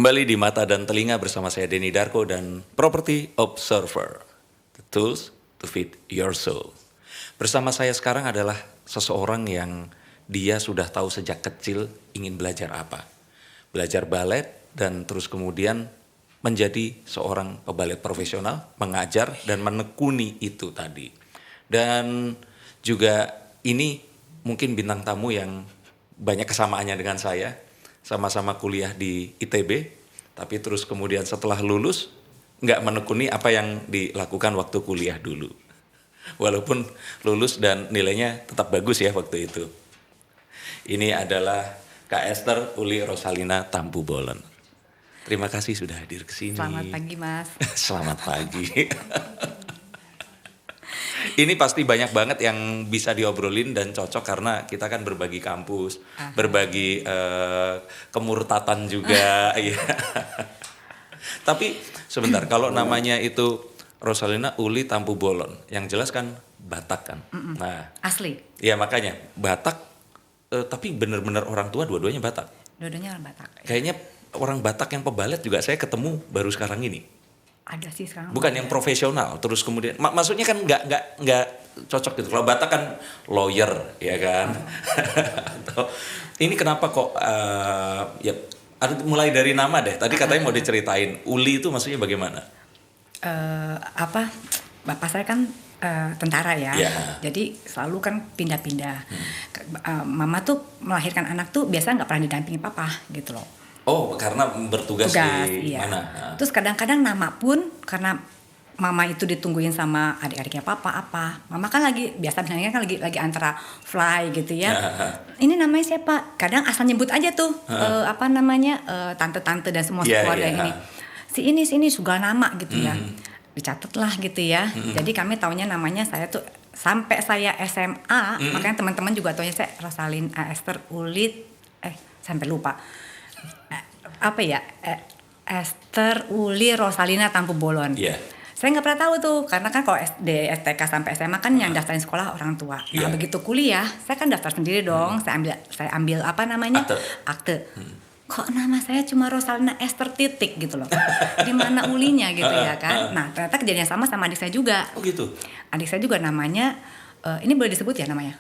Kembali di Mata dan Telinga bersama saya Denny Darko dan Property Observer, the tools to feed your soul. Bersama saya sekarang adalah seseorang yang dia sudah tahu sejak kecil ingin belajar apa. Belajar balet dan terus kemudian menjadi seorang pebalet profesional, mengajar dan menekuni itu tadi. Dan juga ini mungkin bintang tamu yang banyak kesamaannya dengan saya. Sama-sama kuliah di ITB, tapi terus kemudian setelah lulus nggak menekuni apa yang dilakukan waktu kuliah dulu. Walaupun lulus dan nilainya tetap bagus ya waktu itu. Ini adalah Kak Esther Uli Rosalina Tampu Bolon. Terima kasih sudah hadir ke sini. Selamat pagi, Mas. Selamat pagi. Ini pasti banyak banget yang bisa diobrolin dan cocok karena kita kan berbagi kampus, berbagi kemurtatan juga. Ya. Tapi sebentar, kalau namanya itu Rosalina Uli Tampu Bolon, yang jelas kan Batak kan. Nah, asli. Ya makanya Batak, tapi benar-benar orang tua dua-duanya Batak. Dua-duanya orang Batak. Kayaknya orang Batak yang pebalet juga saya ketemu baru sekarang ini. Ada sih sekarang. Bukan yang profesional, terus kemudian maksudnya kan nggak cocok gitu. Kalau Batak kan lawyer, ya kan. Ini kenapa kok ya mulai dari nama deh. Tadi katanya mau diceritain Uli itu maksudnya bagaimana? Bapak saya kan tentara ya. Yeah. Jadi selalu kan pindah-pindah. Mama tuh melahirkan anak tuh biasa nggak pernah didampingi papa gitu loh. Oh, karena bertugas di iya. mana? Terus kadang-kadang nama pun karena mama itu ditungguin sama adik-adiknya papa apa. Mama kan lagi biasa misalnya kan lagi antara fly gitu ya. Ini namanya siapa? Kadang asal nyebut aja tuh tante-tante dan semua keluarga ini. Si ini segala nama gitu ya. Dicatat lah gitu ya. Jadi kami taunya namanya saya tuh sampai saya SMA, makanya teman-teman juga taunya saya Rosalina Esther Uli sampai lupa. Esther Uli Rosalina Tampu Bolon. Yeah. Saya nggak pernah tahu tuh, karena kan kalau SD, STK sampai SMA kan yang daftarin sekolah orang tua. Nah begitu kuliah, saya kan daftar sendiri dong. Saya ambil akte. Kok nama saya cuma Rosalina Esther titik gitu loh. Di mana ulinya gitu ya kan. Nah ternyata kejadian sama adik saya juga. Oh gitu. Adik saya juga namanya, ini boleh disebut ya namanya?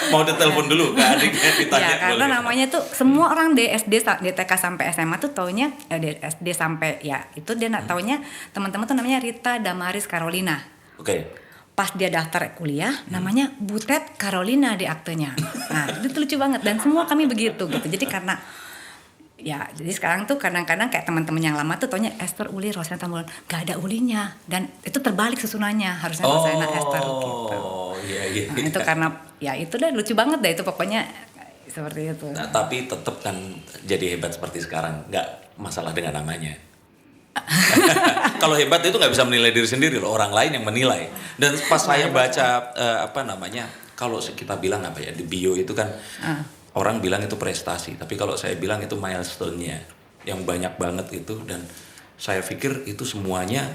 Mau ditelepon dulu ke adiknya ditanya. Ya karena namanya tuh semua orang di SD, di TK sampai SMA tuh taunya di SD sampai ya itu dia taunya teman-teman tuh namanya Rita Damaris Carolina. Oke. Pas dia daftar kuliah namanya Butet Carolina di aktenya. Nah itu lucu banget dan semua kami begitu gitu. Jadi karena ya jadi sekarang tuh kadang-kadang kayak teman-teman yang lama tuh taunya Esther Uli Rosalina Tampu Bolon, gak ada ulinya dan itu terbalik susunannya harusnya Rosalina Esther gitu. Iya. Nah, itu karena ya itu deh lucu banget deh itu pokoknya seperti itu. Nah, tapi tetap kan jadi hebat seperti sekarang, nggak masalah dengan namanya. Kalau hebat itu nggak bisa menilai diri sendiri loh, orang lain yang menilai. Dan pas saya baca kalau kita bilang di bio itu kan orang bilang itu prestasi, tapi kalau saya bilang itu milestone-nya yang banyak banget itu, dan saya pikir itu semuanya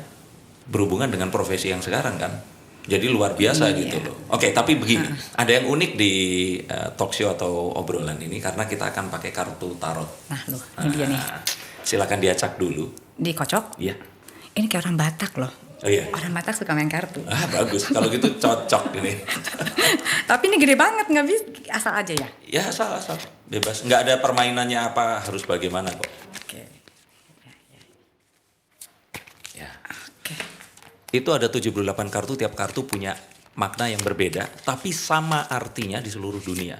berhubungan dengan profesi yang sekarang kan. Jadi luar biasa gitu loh. Oke, tapi begini, ada yang unik di talk show atau obrolan ini karena kita akan pakai kartu tarot. Nah, loh, ini dia nih. Silakan diacak dulu. Dikocok? Iya. Ini kayak orang Batak loh. Oh iya. Orang Batak suka main kartu. Bagus. Kalau gitu cocok ini. Tapi ini gede banget, nggak bisa asal aja ya? Ya asal bebas. Nggak ada permainannya apa harus bagaimana kok. Oke. Ya. Oke. Itu ada 78 kartu, tiap kartu punya makna yang berbeda, tapi sama artinya di seluruh dunia.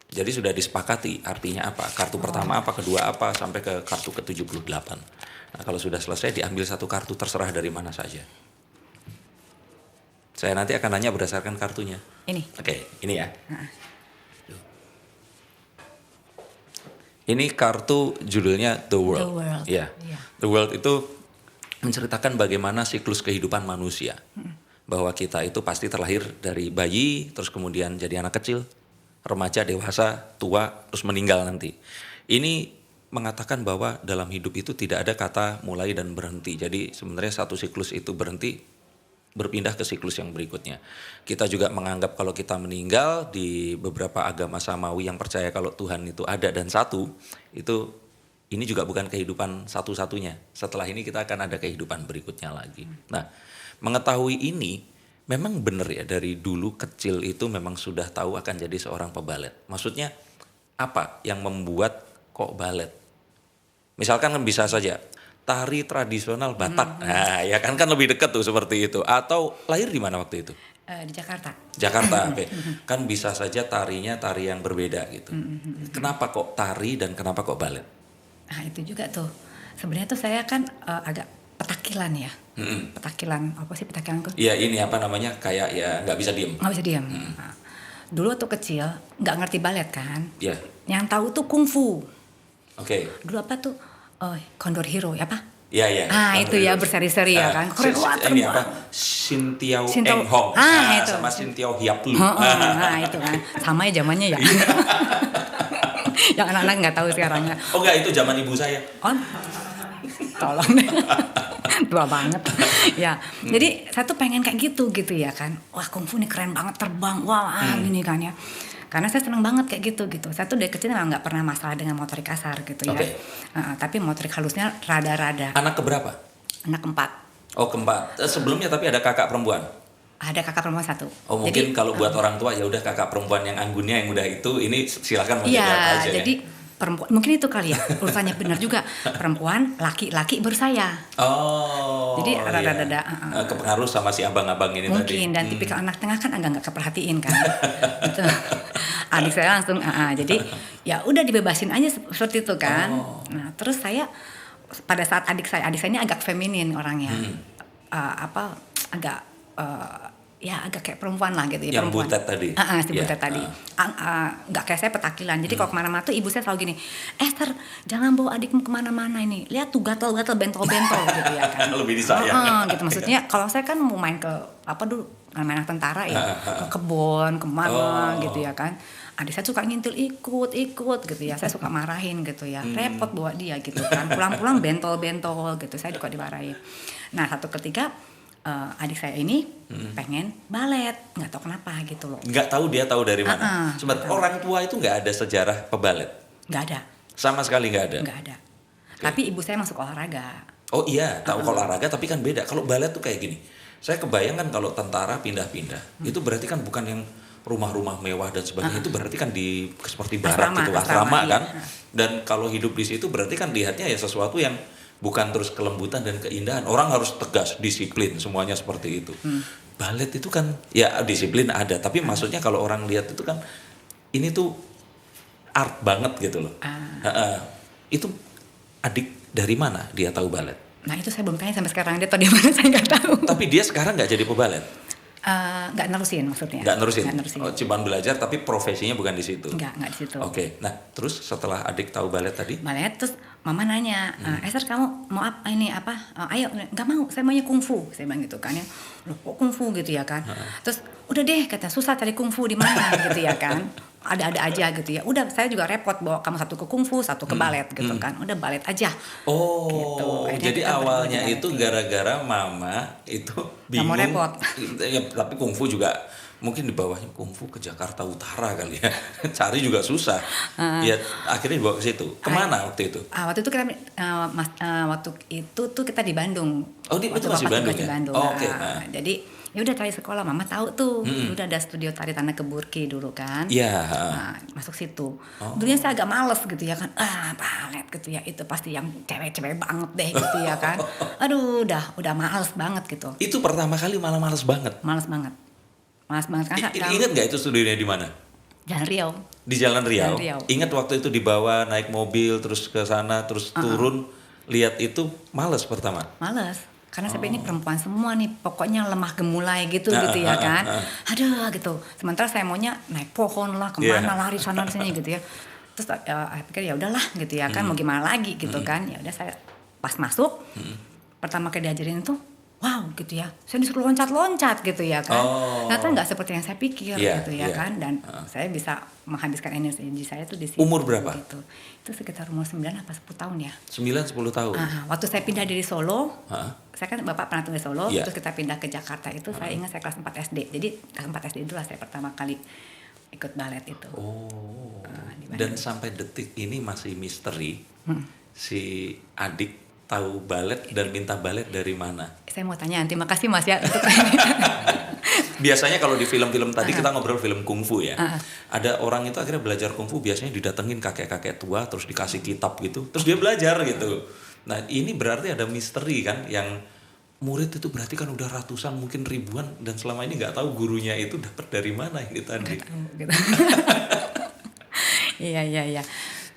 Jadi sudah disepakati artinya apa, kartu pertama apa, kedua apa, sampai ke kartu ke-78. Nah kalau sudah selesai diambil satu kartu terserah dari mana saja. Saya nanti akan nanya berdasarkan kartunya. Ini? Oke, ini ya. Ini kartu judulnya The World. The World. Ya. Yeah. The World itu menceritakan bagaimana siklus kehidupan manusia. Bahwa kita itu pasti terlahir dari bayi, terus kemudian jadi anak kecil, remaja, dewasa, tua, terus meninggal nanti. Ini mengatakan bahwa dalam hidup itu tidak ada kata mulai dan berhenti. Jadi sebenarnya satu siklus itu berhenti, berpindah ke siklus yang berikutnya. Kita juga menganggap kalau kita meninggal di beberapa agama samawi yang percaya kalau Tuhan itu ada dan satu, itu ini juga bukan kehidupan satu-satunya. Setelah ini kita akan ada kehidupan berikutnya lagi. Nah, mengetahui ini memang benar ya, dari dulu kecil itu memang sudah tahu akan jadi seorang pebalet. Maksudnya apa yang membuat kok balet? Misalkan kan bisa saja tari tradisional Batak. Nah, ya kan lebih dekat tuh seperti itu. Atau lahir di mana waktu itu? Di Jakarta. Jakarta, kan bisa saja tarinya tari yang berbeda gitu. Kenapa kok tari dan kenapa kok balet? Nah itu juga tuh. Sebenarnya tuh saya kan agak petakilan ya. Petakilan, apa sih petakilanku? Iya ini apa namanya, kayak ya nggak bisa diem. Nggak bisa diem. Nah, dulu waktu kecil nggak ngerti balet kan. Iya. Yang tahu tuh kungfu. Oke. Dulu apa tuh? Condor Hero ya apa? Iya. Itu ya berseri-seri ya kan. Keren banget. Ini apa? Sintiao Eng Hong. Itu. Sama Sintiao Hiap Lu. Nah itu kan. Sama ya zamannya ya. Yang anak-anak nggak tahu sekarangnya. Oh enggak, itu zaman ibu saya. Oh, tolong deh. Tua banget. Ya, jadi saya tuh pengen kayak gitu ya kan. Wah kungfu nih keren banget, terbang. Wah gini kan ya. Karena saya seneng banget kayak gitu. Saya tuh dari kecil memang nggak pernah masalah dengan motorik kasar gitu ya. Tapi motorik halusnya rada-rada. Anak keberapa? Anak keempat. Oh keempat. Sebelumnya tapi ada kakak perempuan? Ada kakak perempuan satu. Oh mungkin jadi, kalau buat orang tua ya udah kakak perempuan yang anggunnya yang udah itu, ini silakan mau jawab aja. Iya, jadi perempuan mungkin itu kali ya urusannya benar juga, perempuan laki-laki bersaya. Oh. Jadi rada-rada kepengaruh sama si abang-abang ini mungkin, tadi. Mungkin dan tipikal anak tengah kan agak nggak keperhatiin kan. Gitu. Adik saya langsung jadi ya udah dibebasin aja seperti itu kan. Nah terus saya pada saat adik saya ini agak feminin orangnya. Agak agak kayak perempuan lah gitu ya. Yang perempuan. butet tadi. Si butet tadi. Nggak kayak saya petakilan. Jadi kalau kemana-mana tuh ibu saya selalu gini, Esther jangan bawa adikmu kemana-mana ini. Lihat tuh gatal-gatal bentol-bentol gitu ya kan. Lebih disayang. Gitu maksudnya kalau saya kan mau main ke main tentara ya, ke kebun, kemana gitu ya kan. Adik saya suka ngintil ikut gitu ya. Saya suka marahin gitu ya. Repot bawa dia gitu kan. Pulang-pulang bentol-bentol gitu. Saya juga dimarahin. Nah satu ketika adik saya ini pengen balet, nggak tahu kenapa gitu loh. Nggak tahu dia tahu dari mana. Sebenarnya orang tua itu nggak ada sejarah pebalet. Nggak ada. Sama sekali nggak ada. Nggak ada. Okay. Tapi ibu saya masuk olahraga. Oh iya, tahu olahraga tapi kan beda. Kalau balet tuh kayak gini. Saya kebayang kan kalau tentara pindah-pindah, itu berarti kan bukan yang rumah-rumah mewah dan sebagainya, itu berarti kan di seperti barat gitu, asrama kan. Iya. Dan kalau hidup di situ berarti kan lihatnya ya sesuatu yang bukan terus kelembutan dan keindahan. Orang harus tegas, disiplin, semuanya seperti itu. Balet itu kan, ya disiplin ada. Tapi maksudnya kalau orang lihat itu kan, ini tuh art banget gitu loh. Itu adik dari mana dia tahu balet? Nah itu saya belum tanya sampai sekarang. Dia tahu di mana saya nggak tahu. Tapi dia sekarang nggak jadi pebalet? Nggak nerusin maksudnya. Nggak nerusin. Oh, cuma belajar tapi profesinya bukan di situ. Nggak di situ. Oke. Nah, terus setelah adik tahu balet tadi? Balet, terus mama nanya, Esther kamu mau apa ini apa? Ayo, nggak mau, saya maunya kungfu. Saya bilang gitu kan ya. Loh, kok kungfu gitu ya kan? Terus udah deh kata susah cari kungfu di mana gitu ya kan? Ada aja gitu ya. Udah saya juga repot bawa kamu satu ke kungfu, satu ke balet gitu kan. Udah balet aja. Oh, gitu. Jadi awalnya itu gara-gara mama itu bingung. Nggak mau repot. Ya, tapi kungfu juga mungkin di bawahnya kungfu ke Jakarta Utara kali ya. Cari juga susah. Ya akhirnya dibawa ke situ. Kemana waktu itu? Waktu itu kita waktu itu tuh kita di Bandung. Oh, itu masih Bandung ya? Bandung. Oh, oke. Jadi ya udah tari sekolah, mama tahu tuh. Udah ada studio tari Tanah Keburki dulu kan. Iya. Nah, masuk situ. Dulunya saya agak males gitu ya kan. Balet gitu ya. Itu pasti yang cewek-cewek banget deh gitu ya kan. Aduh, udah males banget gitu. Itu pertama kali malah males banget. Males banget kan. Ingat nggak itu studionya di mana? Jalan Riau. Di Jalan Riau. Ingat waktu itu dibawa naik mobil terus ke sana terus turun lihat itu males pertama. Males. Karena sampai ini perempuan semua nih, pokoknya lemah gemulai gitu ya kan. Aduh gitu. Sementara saya maunya naik pohon lah, kemana lari sana sini gitu ya. Terus saya pikir ya udahlah gitu ya kan, mau gimana lagi gitu kan. Ya udah saya pas masuk, pertama kali diajarin tuh wow gitu ya, saya disuruh loncat-loncat gitu ya kan. Ternyata nggak seperti yang saya pikir gitu ya kan. Dan saya bisa menghabiskan energi saya tuh di situ. Umur berapa? Gitu. Itu sekitar umur 9 apa 10 tahun ya. 9-10 tahun? Waktu saya pindah dari Solo, saya kan bapak pernah tinggal di Solo, Yeah. terus kita pindah ke Jakarta itu saya ingat saya kelas 4 SD. Jadi kelas 4 SD itulah saya pertama kali ikut balet itu. Dan sampai detik ini masih misteri si adik tahu balet dan minta balet dari mana? Saya mau tanya nanti, makasih Mas ya untuk Biasanya kalau di film-film tadi kita ngobrol film kungfu ya. Ada orang itu akhirnya belajar kungfu biasanya didatengin kakek-kakek tua terus dikasih kitab gitu. Terus dia belajar gitu. Nah, ini berarti ada misteri kan yang murid itu berarti kan udah ratusan mungkin ribuan dan selama ini nggak tahu gurunya itu dapat dari mana ini tadi. gitu. Iya.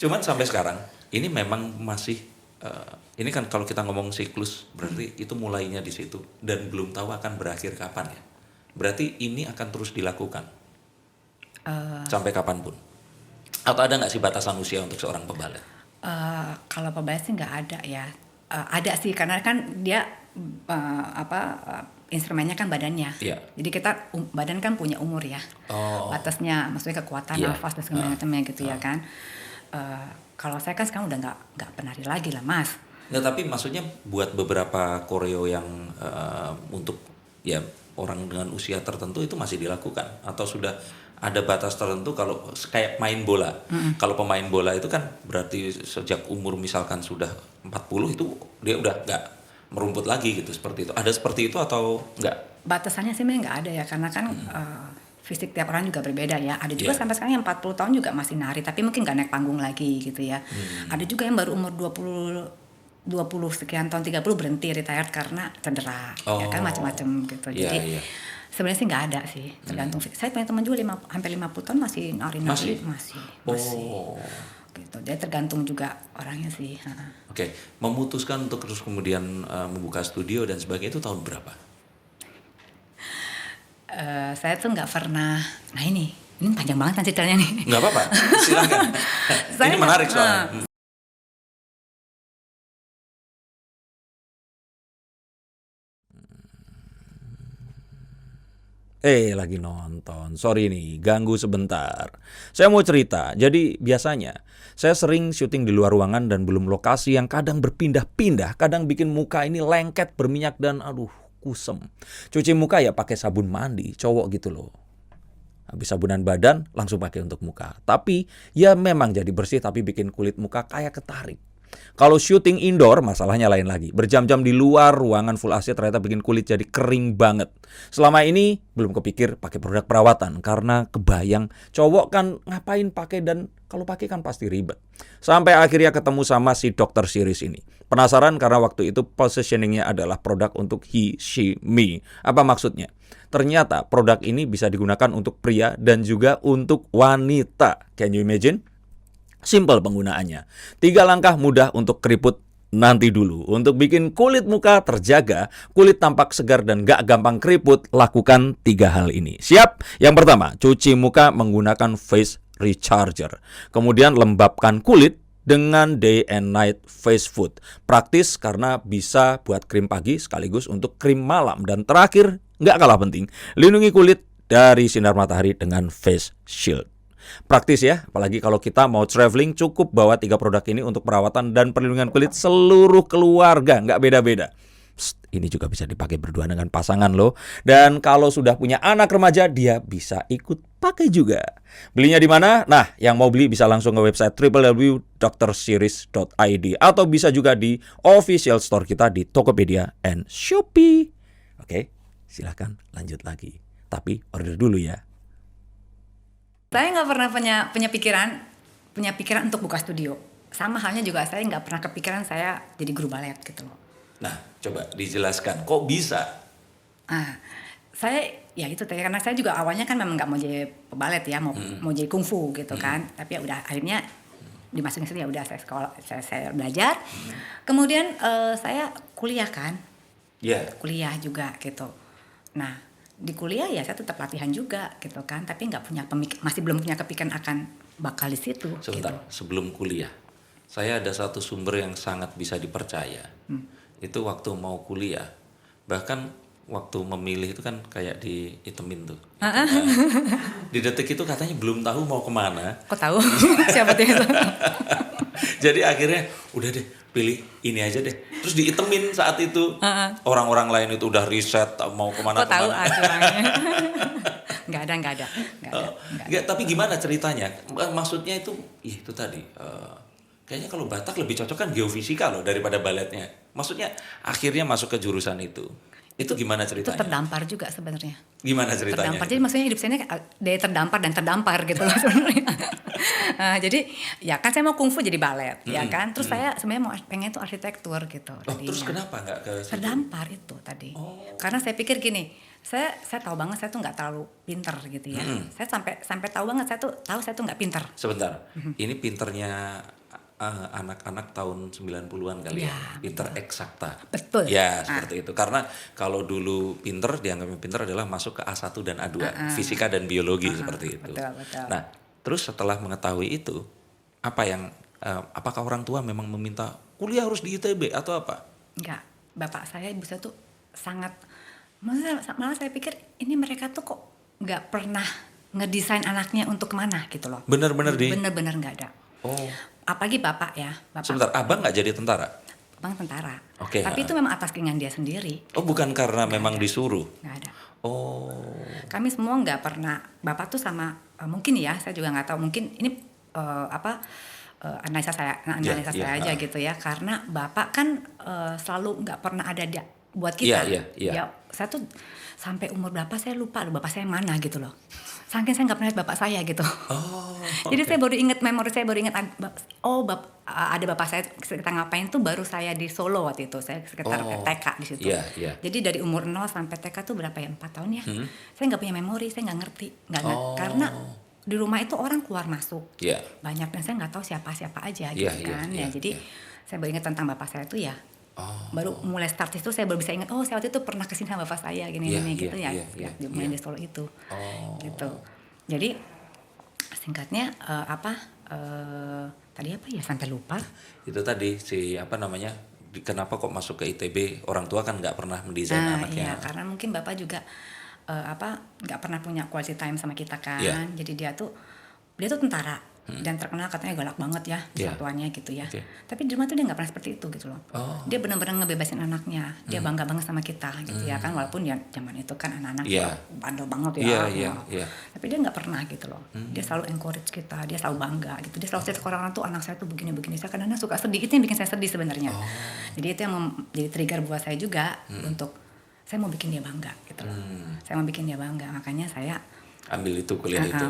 Cuman sampai sekarang ini memang masih ini kan kalau kita ngomong siklus berarti itu mulainya di situ dan belum tahu akan berakhir kapan ya. Berarti ini akan terus dilakukan sampai kapanpun. Atau ada nggak sih batasan usia untuk seorang pebalet? Kalau pebalet sih nggak ada ya. Ada sih karena kan dia instrumennya kan badannya. Iya. Jadi kita badan kan punya umur ya. Batasnya maksudnya kekuatan nafas dan segala macamnya gitu ya kan. Kalau saya kan sekarang udah nggak penari lagi lah Mas. Nggak, tapi maksudnya buat beberapa koreo yang untuk ya orang dengan usia tertentu itu masih dilakukan atau sudah ada batas tertentu kalau kayak main bola. Kalau pemain bola itu kan berarti sejak umur misalkan sudah 40 itu dia udah nggak merumput lagi gitu seperti itu. Ada seperti itu atau enggak? Batasannya sih memang nggak ada ya karena kan fisik tiap orang juga berbeda ya. Ada juga sampai sekarang yang 40 tahun juga masih nari tapi mungkin nggak naik panggung lagi gitu ya. Ada juga yang baru umur 20 sekian tahun 30 berhenti retired karena cedera ya kan macam-macam gitu. Jadi sebenarnya sih nggak ada sih, tergantung. Saya punya teman juga hampir 50 tahun masih nari-nari masih. Gitu. Jadi tergantung juga orangnya sih. Oke. Memutuskan untuk terus kemudian membuka studio dan sebagainya itu tahun berapa? Saya tuh nggak pernah. Nah ini panjang banget kan ceritanya nih. Nggak apa-apa, silakan. Ini menarik soalnya. Lagi nonton. Sorry nih, ganggu sebentar. Saya mau cerita. Jadi biasanya saya sering syuting di luar ruangan dan belum lokasi yang kadang berpindah-pindah, kadang bikin muka ini lengket, berminyak dan aduh, kusem. Cuci muka ya pakai sabun mandi, cowok gitu loh. Habis sabunan badan langsung pakai untuk muka. Tapi ya memang jadi bersih tapi bikin kulit muka kayak ketarik. Kalau syuting indoor masalahnya lain lagi. Berjam-jam di luar ruangan full AC ternyata bikin kulit jadi kering banget. Selama ini belum kepikir pakai produk perawatan karena kebayang cowok kan ngapain pakai dan kalau pakai kan pasti ribet. Sampai akhirnya ketemu sama si Dr. Series ini. Penasaran karena waktu itu positioningnya adalah produk untuk he, she, me. Apa maksudnya? Ternyata produk ini bisa digunakan untuk pria dan juga untuk wanita. Can you imagine? Simpel penggunaannya. 3 langkah mudah untuk keriput nanti dulu. Untuk bikin kulit muka terjaga, kulit tampak segar dan gak gampang keriput, lakukan 3 hal ini. Siap? Yang pertama, cuci muka menggunakan face recharger. Kemudian lembabkan kulit dengan day and night face food. Praktis karena bisa buat krim pagi sekaligus untuk krim malam. Dan terakhir, gak kalah penting, lindungi kulit dari sinar matahari dengan face shield. Praktis ya, apalagi kalau kita mau traveling cukup bawa 3 produk ini untuk perawatan dan perlindungan kulit seluruh keluarga, nggak beda-beda. Ini juga bisa dipakai berdua dengan pasangan loh. Dan kalau sudah punya anak remaja, dia bisa ikut pakai juga. Belinya di mana? Nah, yang mau beli bisa langsung ke website www.drseries.id atau bisa juga di official store kita di Tokopedia and Shopee. Oke, silakan lanjut lagi. Tapi order dulu ya. Saya nggak pernah punya pikiran untuk buka studio. Sama halnya juga saya nggak pernah kepikiran saya jadi guru balet gitu loh. Nah, coba dijelaskan, kok bisa? Saya ya itu tadi karena saya juga awalnya kan memang nggak mau jadi pebalet ya, mau jadi kungfu gitu kan. Tapi ya udah akhirnya dimasukin situ ya udah saya sekolah, saya belajar. Kemudian saya kuliah kan, kuliah juga gitu. Nah di kuliah ya saya tetap latihan juga gitu kan, tapi masih belum punya kepikiran akan bakal di situ. Sebentar, gitu. Sebelum kuliah, saya ada satu sumber yang sangat bisa dipercaya. Itu waktu mau kuliah, Bahkan waktu memilih itu kan kayak diitemin tuh. Di detik itu katanya belum tahu mau kemana. Kok tahu? Siapa tuh itu? Jadi akhirnya udah deh pilih ini aja deh. Terus diitemin saat itu. Orang-orang lain itu udah riset mau kemana. Kok tahu acuannya? Nggak ada. Nggak, tapi gimana ceritanya? Maksudnya itu tadi. Kayaknya kalau Batak lebih cocok kan geofisika loh daripada baletnya. Maksudnya akhirnya masuk ke jurusan itu. Itu gimana ceritanya? Itu terdampar juga sebenarnya. Gimana ceritanya? Terdampar. Jadi maksudnya hidup saya ini dari terdampar dan terdampar gitu loh sebenarnya. Jadi ya kan saya mau kungfu jadi balet, ya kan. Terus saya sebenarnya mau pengen tuh arsitektur gitu. Terus kenapa nggak ke situ? Terdampar itu tadi. Karena saya pikir gini, saya tahu banget saya tuh nggak terlalu pinter gitu ya. Saya sampai tahu banget saya tuh nggak pinter. Sebentar, ini pinternya anak-anak tahun 90-an kali ya, pinter eksakta. Betul. Ya, seperti itu. Karena kalau dulu pinter, dianggapnya pinter adalah masuk ke A1 dan A2, fisika dan biologi seperti itu. Betul. Nah, terus setelah mengetahui itu, apakah orang tua memang meminta kuliah harus di ITB atau apa? Enggak, bapak saya, ibu saya tuh sangat, malah saya pikir ini mereka tuh kok nggak pernah ngedesain anaknya untuk kemana gitu loh. Bener-bener nggak ada. Apalagi bapak ya. Sebentar, abang nggak jadi tentara? Abang tentara. Oke. Tapi itu memang atas keinginan dia sendiri. Bukan karena memang ada. Disuruh? Nggak ada. Oh. Kami semua nggak pernah, bapak tuh sama, mungkin ya, saya juga nggak tahu, mungkin ini analisa saya aja gitu ya. Karena bapak kan selalu nggak pernah ada buat kita. Iya. Ya, saya tuh sampai umur berapa saya lupa loh bapak saya mana gitu loh. Saking saya nggak pernah lihat bapak saya gitu. Jadi saya baru ingat, memori saya baru ingat, ada bapak saya kita ngapain tuh baru saya di Solo waktu itu, saya sekitar TK di situ. Jadi dari umur 0 sampai TK tuh berapa ya, 4 tahun ya. Saya nggak punya memori, saya nggak ngerti, karena di rumah itu orang keluar masuk banyak dan saya nggak tahu siapa aja gitu kan. Jadi saya baru ingat tentang bapak saya tuh ya. Baru mulai start itu saya baru bisa ingat, saya waktu itu pernah kesini sama bapak saya gini gitu ya, di Solo itu, gitu. Jadi singkatnya tadi apa ya sampai lupa. Itu tadi kenapa kok masuk ke ITB? Orang tua kan nggak pernah mendesain anaknya. Iya, karena mungkin bapak juga nggak pernah punya quality time sama kita kan. Jadi dia tuh tentara. Dan terkenal katanya galak banget ya satuannya gitu ya. Tapi di rumah tuh dia nggak pernah seperti itu gitu loh. Dia benar-benar ngebebasin anaknya. Dia bangga banget sama kita gitu ya kan. Walaupun ya zaman itu kan anak-anak bandel banget ya. Tapi dia nggak pernah gitu loh. Dia selalu encourage kita. Dia selalu bangga gitu. Dia selalu cerita ke orang-orang tuh anak saya tuh begini-begini. Saya kadang-kadang suka sedih. Itu yang bikin saya sedih sebenarnya. Jadi itu yang jadi trigger buat saya juga untuk saya mau bikin dia bangga gitu loh. Saya mau bikin dia bangga. Makanya saya ambil itu kuliah itu.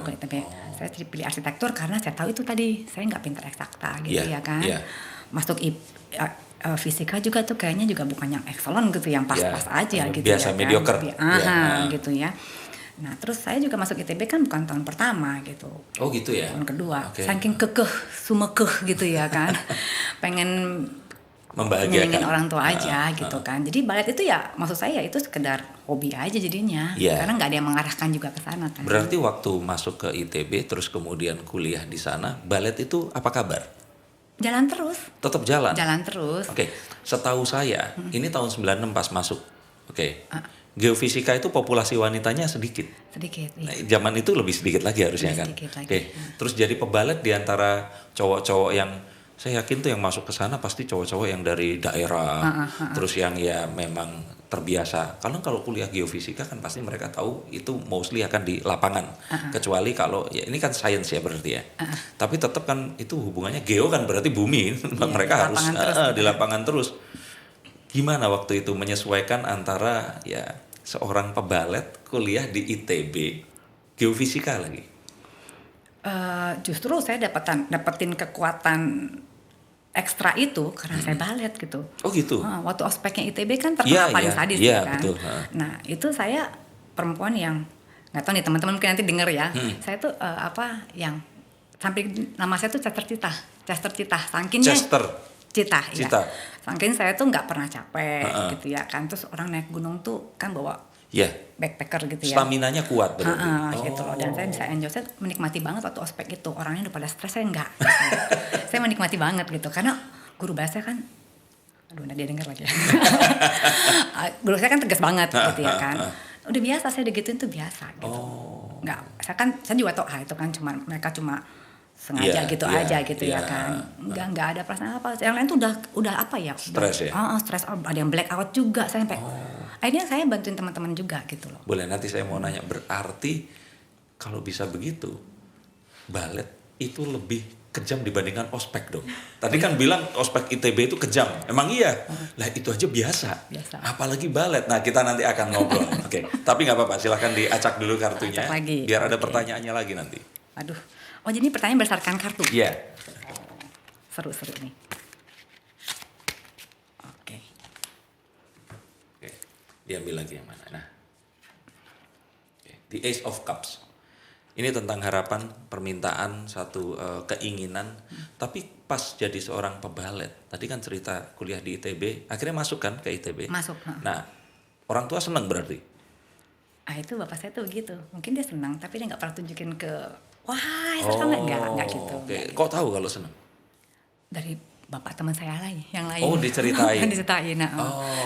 Saya pilih arsitektur karena saya tahu itu tadi saya nggak pintar eksakta gitu ya kan. Masuk fisika juga tuh kayaknya juga bukan yang excellent gitu, yang pas-pas aja gitu. Biasa ya mediocre. Kan? Gitu ya. Nah terus saya juga masuk ITB kan bukan tahun pertama gitu. Gitu ya. Tahun kedua. Saking sumekeh gitu ya kan. Pengen membahagiakan orang tua aja gitu kan. Jadi balet itu ya maksud saya itu sekedar hobi aja jadinya. Karena nggak ada yang mengarahkan juga ke sana kan. Berarti waktu masuk ke ITB terus kemudian kuliah di sana, balet itu apa kabar? Jalan terus. Tetap jalan? Jalan terus. Setahu saya ini tahun 96 pas masuk. Geofisika itu populasi wanitanya sedikit. Sedikit. Nah, zaman itu lebih sedikit lagi harusnya kan. Terus jadi pebalet di antara cowok-cowok yang saya yakin tuh yang masuk ke sana pasti cowok-cowok yang dari daerah, terus yang ya memang terbiasa. Karena kalau kuliah geofisika kan pasti mereka tahu itu mostly akan di lapangan, kecuali kalau ya ini kan sains ya berarti ya. Tapi tetap kan itu hubungannya geo kan berarti bumi, mereka harus di lapangan terus. Gimana waktu itu menyesuaikan antara ya seorang pebalet kuliah di ITB geofisika lagi? Justru saya dapetin kekuatan ekstra itu karena saya balet gitu. Gitu. Waktu ospeknya ITB kan terkenal paling sadis kan. Betul. Nah itu saya perempuan yang nggak tahu nih teman-teman mungkin nanti denger ya. Saya tuh yang sampai nama saya tuh Chester Cita. Saking Cita. Ya. Saking saya tuh nggak pernah capek gitu ya kan. Terus orang naik gunung tuh kan bawa backpacker gitu ya. Staminanya kuat berarti. Gitu loh. Dan saya bisa enjoy, saya menikmati banget waktu ospek itu. Orangnya udah pada stres, saya enggak. Saya menikmati banget gitu. Karena guru bahasa kan Aduh, nanti dia denger lagi ya. Guru saya kan tegas banget gitu ya kan. Udah biasa, saya digituin tuh biasa gitu. Nggak, saya juga tahu itu kan mereka cuma sengaja gitu aja gitu ya kan. Nggak ada perasaan apa. Yang lain tuh udah apa ya? Stres ya? Stres, ada yang black out juga saya sampai. Akhirnya saya bantuin teman-teman juga gitu loh. Boleh, nanti saya mau nanya, berarti kalau bisa begitu, balet itu lebih kejam dibandingkan ospek dong. Tadi kan bilang ospek ITB itu kejam. Emang iya? Lah itu aja biasa. Apalagi balet. Nah kita nanti akan ngobrol. Oke. Tapi nggak apa-apa. Silahkan diacak dulu kartunya. Acak lagi. Biar ada pertanyaannya lagi nanti. Aduh. Oh jadi pertanyaan berdasarkan kartu? Iya. Seru-seru nih. Oke. Diambil lagi yang mana? Nah. The Ace of Cups. Ini tentang harapan, permintaan, satu keinginan. Tapi pas jadi seorang pebalet, tadi kan cerita kuliah di ITB, akhirnya masuk kan ke ITB? Masuk. Nah, orang tua senang berarti? Itu bapak saya tuh begitu. Mungkin dia senang, tapi dia nggak pernah tunjukin ke, wah, enggak gitu. Oke. Kok tahu kalau senang? Dari bapak teman saya lagi, yang lain. Oh, diceritain. Diceritain.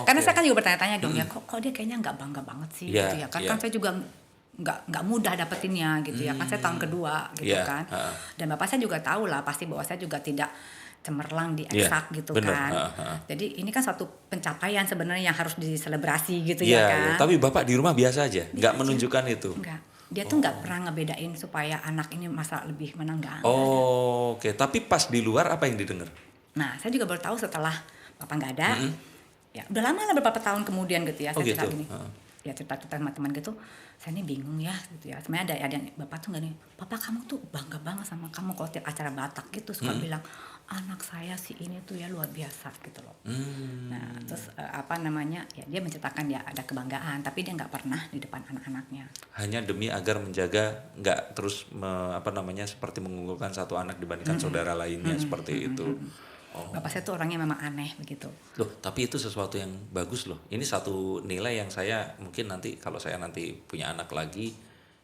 Karena saya kan juga bertanya-tanya dong, ya kok dia kayaknya nggak bangga banget sih, gitu ya. Kan saya juga nggak mudah dapetinnya gitu ya, kan saya tahun kedua gitu kan. Dan bapak saya juga tahu lah pasti bahwa saya juga tidak cemerlang di eksak gitu bener. kan. Jadi ini kan suatu pencapaian sebenarnya yang harus diselebrasi gitu ya kan. Tapi bapak di rumah biasa aja, nggak menunjukkan itu. Enggak. Dia tuh nggak pernah ngebedain supaya anak ini masa lebih mana enggak. Oke. Tapi pas di luar apa yang didengar? Nah, saya juga baru tahu setelah bapak nggak ada. Ya, udah lama lah beberapa tahun kemudian gitu ya saya cerita gini. Ya cerita-cerita sama teman gitu, saya ini bingung ya gitu ya. Sebenarnya ada yang bapak tuh nggak nih, bapak kamu tuh bangga banget sama kamu kalau tiap acara Batak gitu suka bilang anak saya si ini tuh ya luar biasa gitu loh. Nah terus ya dia menceritakan dia ada kebanggaan, tapi dia nggak pernah di depan anak-anaknya. Hanya demi agar menjaga nggak terus seperti mengunggulkan satu anak dibandingkan saudara lainnya seperti itu. Bapak saya tuh orangnya memang aneh begitu. Loh, tapi itu sesuatu yang bagus loh. Ini satu nilai yang saya mungkin nanti kalau saya nanti punya anak lagi,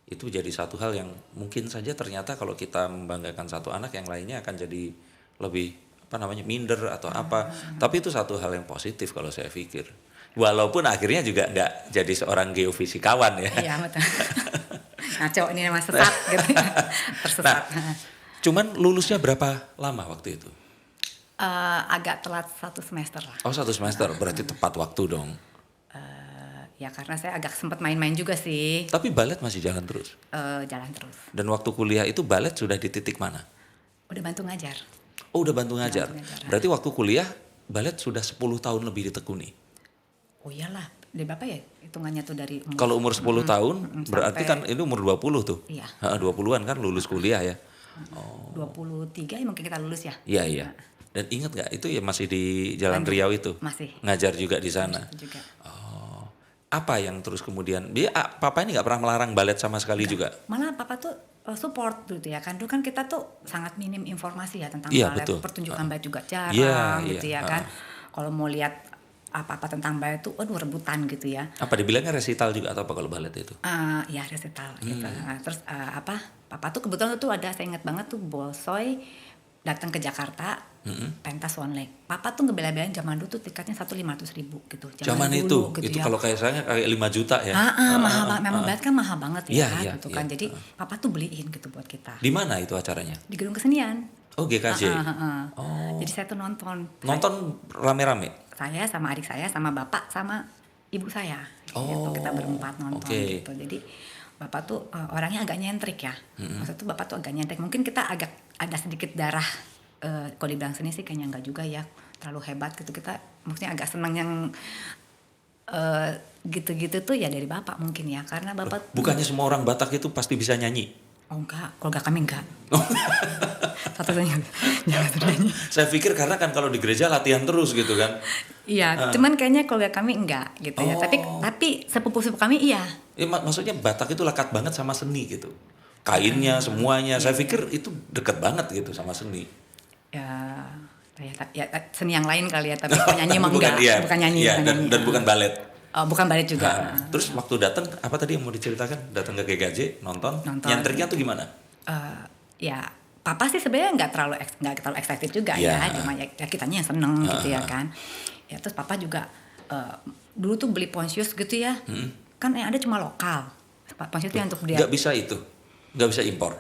itu jadi satu hal yang mungkin saja ternyata kalau kita membanggakan satu anak, yang lainnya akan jadi lebih minder atau apa. Tapi itu satu hal yang positif kalau saya pikir. Walaupun akhirnya juga nggak jadi seorang geofisikawan ya. Iya betul. Ngaco ini nama sesat gitu. Tersesat. Nah, cuman lulusnya berapa lama waktu itu? Agak telat 1 semester lah. 1 semester, berarti tepat waktu dong. Ya karena saya agak sempat main-main juga sih. Tapi balet masih jalan terus? Jalan terus. Dan waktu kuliah itu balet sudah di titik mana? Udah bantu ngajar. Oh udah bantu ngajar. Berarti waktu kuliah balet sudah 10 tahun lebih ditekuni? Oh iyalah, dari Bapak ya hitungannya tuh dari umur. Kalau umur 10 tahun berarti kan itu umur 20 tuh? Iya. 20-an kan lulus kuliah ya? 23 ya mungkin kita lulus ya? Iya. Dan ingat gak itu ya masih di Jalan Riau itu? Masih. Ngajar juga di sana? Juga. Apa yang terus kemudian, papa ini gak pernah melarang balet sama sekali juga? Malah papa tuh support gitu ya kan. Dulu kan kita tuh sangat minim informasi ya tentang balet. Betul. Pertunjukan balet juga jarang gitu ya kan. Kalau mau lihat apa-apa tentang balet tuh rebutan gitu ya. Apa dibilangnya resital juga atau apa kalau balet itu? Ya resital gitu. Terus papa tuh kebetulan tuh ada, saya ingat banget tuh Bosoy datang ke Jakarta, pentas one leg. Papa tuh ngebela-belain zaman dulu tuh tiketnya 1.500.000 gitu. Zaman dulu, itu, gitu itu ya. kalau kayak saya kayak 5 juta ya. Mahal banget, memang balet kan mahal banget ya, gitu kan. Iya. Jadi papa tuh beliin gitu buat kita. Di mana itu acaranya? Di Gedung Kesenian. Oh GKJ. Jadi saya tuh nonton. Nonton rame-rame? Saya sama adik saya, sama bapak, sama ibu saya. Gitu, kita berempat nonton gitu. Jadi bapak tuh orangnya agak nyentrik ya. Maksudnya tuh bapak tuh agak nyentrik. Mungkin kita agak ada sedikit darah. Kalau dibilang seni sih kayaknya enggak juga ya. Terlalu hebat gitu. Kita maksudnya agak senang yang gitu-gitu tuh ya dari bapak mungkin ya. Karena bapak... Bukannya semua orang Batak itu pasti bisa nyanyi? Oh enggak, keluarga kami enggak. Satu-satunya nyanyi. Saya pikir karena kan kalau di gereja latihan terus gitu kan. Iya, cuman kayaknya keluarga kami enggak gitu ya. Tapi sepupu-sepupu kami iya. Maksudnya Batak itu lekat banget sama seni gitu. Kainnya, semuanya. Saya pikir itu dekat banget gitu sama seni. Ya seni yang lain kali ya. Tapi kalau nyanyi emang enggak. Bukan nyanyi. Dan bukan balet. Bukan balet juga. Terus waktu datang, apa tadi yang mau diceritakan? Datang ke GKJ, nonton. Nyantriknya tuh gimana? Ya papa sih sebenarnya nggak terlalu excited juga ya. Cuma ya kitanya yang seneng gitu ya kan. Ya terus papa juga dulu tuh beli Pontius gitu ya. Kan yang ada cuma lokal. Pontius itu yang untuk dia. Nggak bisa itu, nggak bisa impor.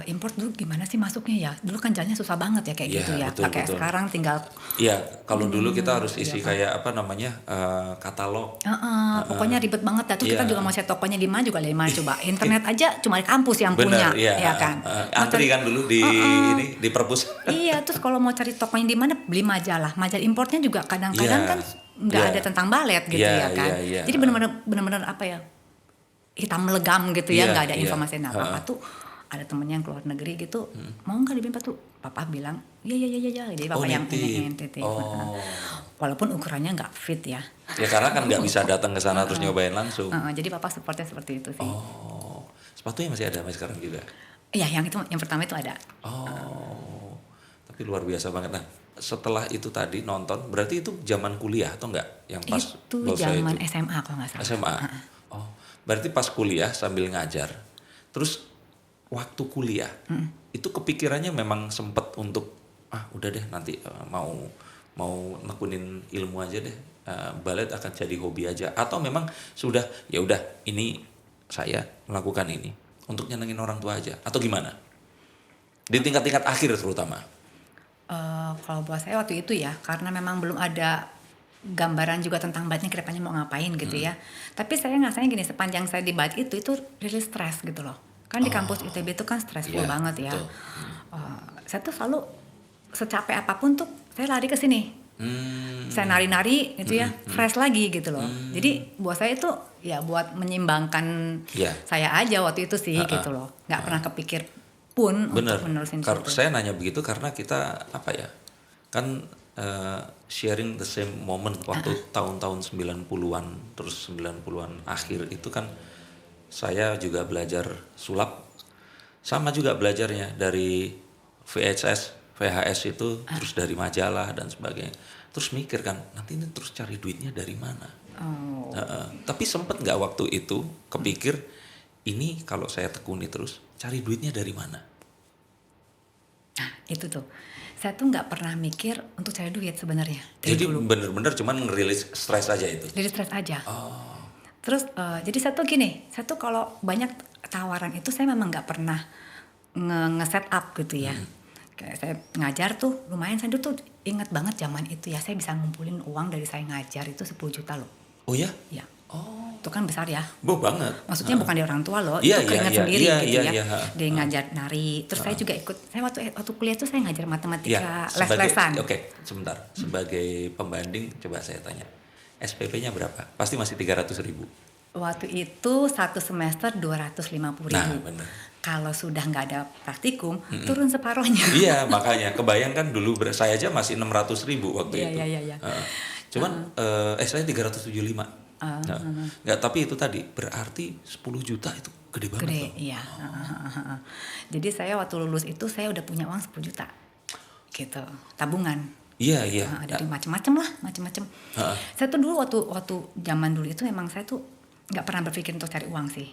Import dulu gimana sih masuknya ya? Dulu kan jalannya susah banget ya kayak gitu ya. Betul, Kayak sekarang tinggal. Iya, kalau dulu kita harus isi kayak apa namanya katalog. Pokoknya ribet banget ya. Terus kita juga mau cari tokonya di mana juga di mana coba. Internet aja cuma di kampus yang punya, ya kan. Antri kan dulu di di perpus. Iya, terus kalau mau cari tokonya di mana beli majalah. Majalah importnya juga kadang-kadang kan nggak ada tentang balet gitu ya kan. Jadi benar-benar apa ya? Hitam legam gitu ya, nggak ada informasi apa tuh. Ada temennya yang keluar negeri gitu, mau nggak dibimpa tuh? Papa bilang, iya. Jadi papa yang NTT. Walaupun ukurannya nggak fit ya. Ya karena kan nggak bisa datang ke sana terus nyobain langsung. Jadi papa supportnya seperti itu sih. Sepatunya masih ada sampai sekarang juga? Iya, yang pertama itu ada. Tapi luar biasa banget. Nah, setelah itu tadi nonton, berarti itu zaman kuliah atau enggak? Yang pas itu zaman SMA kalau nggak salah. SMA. Berarti pas kuliah sambil ngajar. Terus waktu kuliah itu kepikirannya memang sempet untuk udah deh nanti mau nekunin ilmu aja deh, balet akan jadi hobi aja, atau memang sudah ya udah ini saya melakukan ini untuk nyenengin orang tua aja, atau gimana di tingkat-tingkat akhir terutama? Kalau buat saya waktu itu ya karena memang belum ada gambaran juga tentang baletnya kedepannya mau ngapain gitu ya, tapi saya ngerasanya gini, sepanjang saya di balet itu rilis stres gitu loh. Kan di kampus ITB itu kan stressful banget ya. Saya tuh selalu secapek apapun tuh saya lari ke sini. Saya nari-nari gitu ya, fresh lagi gitu loh. Jadi buat saya itu ya buat menyimbangkan saya aja waktu itu sih gitu loh. Nggak pernah kepikir pun untuk menerusin itu. Saya nanya begitu karena kita apa ya, kan sharing the same moment waktu tahun-tahun 90-an terus 90-an akhir itu kan saya juga belajar sulap, sama juga belajarnya dari VHS itu, terus dari majalah dan sebagainya. Terus mikir kan, nanti ini terus cari duitnya dari mana? Tapi sempet nggak waktu itu kepikir, ini kalau saya tekuni terus, cari duitnya dari mana? Nah itu tuh, saya tuh nggak pernah mikir untuk cari duit sebenarnya. Jadi bener-bener cuman ngerilis stres aja itu? Rilis stres aja. Terus jadi saya tuh gini, saya tuh kalau banyak tawaran itu saya memang nggak pernah nge-set up gitu ya. Kayak saya ngajar tuh lumayan, saya dulu tuh inget banget zaman itu ya, saya bisa ngumpulin uang dari saya ngajar itu 10 juta loh. Oh ya? Iya. Itu kan besar ya. Banget. Maksudnya bukan dari orang tua loh, itu keringat sendiri gitu ya. Dia ngajar nari, terus saya juga ikut, saya waktu kuliah tuh saya ngajar matematika, les-lesan. Oke, sebentar. Sebagai pembanding coba saya tanya. SPP-nya berapa? Pasti masih 300.000. Waktu itu satu semester 250.000. Nah, benar. Kalau sudah nggak ada praktikum, turun separohnya. Iya, makanya kebayangkan dulu saya aja masih 600.000 waktu itu. Iya. Cuman saya 375. Nggak, tapi itu tadi berarti 10 juta itu gede banget. Gede, iya. Jadi saya waktu lulus itu saya udah punya uang 10 juta, gitu, tabungan. Iya. Dari macam-macam. Saya tuh dulu waktu zaman dulu itu memang saya tuh nggak pernah berpikir untuk cari uang sih.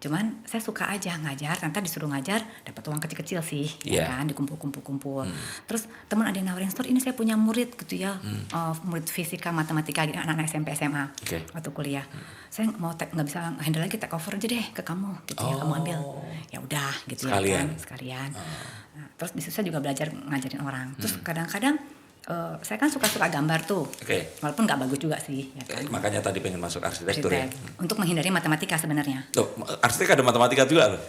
Cuman saya suka aja ngajar, ternyata disuruh ngajar dapat uang kecil-kecil sih, ya kan, dikumpul. Terus teman ada yang nawarin store, ini saya punya murid gitu ya, murid fisika, matematika, anak-anak SMP, SMA waktu kuliah. Saya nggak bisa handle lagi, take over aja deh ke kamu, gitu ya, kamu ambil. Ya udah, gitu sekalian. Nah, terus di situ saya juga belajar ngajarin orang. Terus kadang-kadang saya kan suka gambar tuh, walaupun nggak bagus juga sih. Ya kan? Makanya tadi pengen masuk arsitektur ya. Untuk menghindari matematika sebenarnya. Loh, arsitek ada matematika juga loh.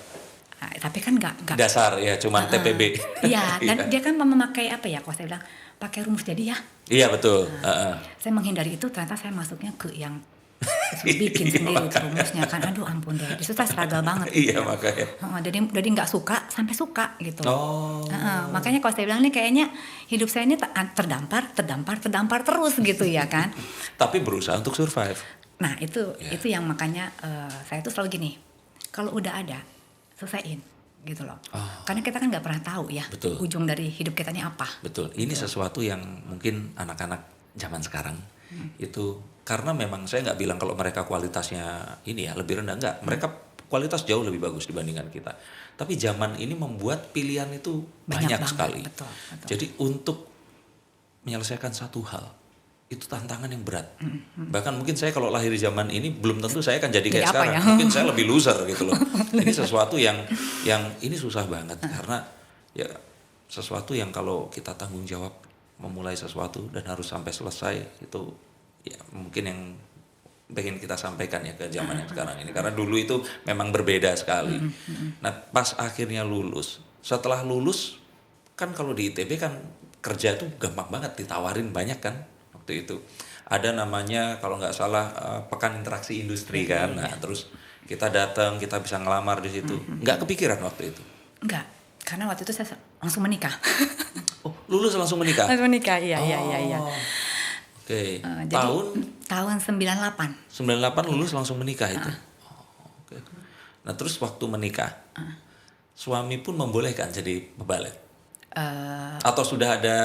Nah, tapi kan nggak. Dasar ya, cuman TPB. Iya, dan dia kan memakai apa ya? Kalau saya bilang pakai rumus jadi ya. Iya betul. Saya menghindari itu, ternyata saya masuknya ke yang bikin sendiri rumusnya kan, aduh ampun deh, itu saya struggle banget. Iya makanya. Jadi nggak suka sampai suka gitu. Makanya kalau saya bilang nih kayaknya hidup saya ini terdampar terus gitu ya kan. Tapi berusaha untuk survive. Nah itu yang makanya saya tuh selalu gini, kalau udah ada selesaiin gitu loh. Karena kita kan nggak pernah tahu ya ujung dari hidup kita ini apa. Betul. Ini sesuatu yang mungkin anak-anak zaman sekarang itu, karena memang saya nggak bilang kalau mereka kualitasnya ini ya lebih rendah, enggak, mereka kualitas jauh lebih bagus dibandingkan kita, tapi zaman ini membuat pilihan itu banyak sekali. Betul. Betul. Jadi untuk menyelesaikan satu hal itu tantangan yang berat. Bahkan mungkin saya kalau lahir di zaman ini belum tentu saya akan jadi kayak Jadi apa sekarang. ya? Mungkin saya lebih loser gitu loh. Ini sesuatu yang ini susah banget karena ya sesuatu yang kalau kita tanggung jawab memulai sesuatu dan harus sampai selesai itu ya mungkin yang pengen kita sampaikan ya ke zaman yang sekarang ini karena dulu itu memang berbeda sekali. Nah, pas akhirnya lulus, setelah lulus kan kalau di ITB kan kerja tuh gampang banget ditawarin banyak kan waktu itu. Ada namanya kalau nggak salah pekan interaksi industri kan. Nah, terus kita datang, kita bisa ngelamar di situ. Nggak kepikiran waktu itu? Enggak, karena waktu itu saya langsung menikah. Oh, lulus langsung menikah? Langsung menikah, iya. Oke. Jadi tahun 98. 98 lulus langsung menikah itu. Oke. Nah, terus waktu menikah, suami pun membolehkan jadi pebalet? Atau sudah ada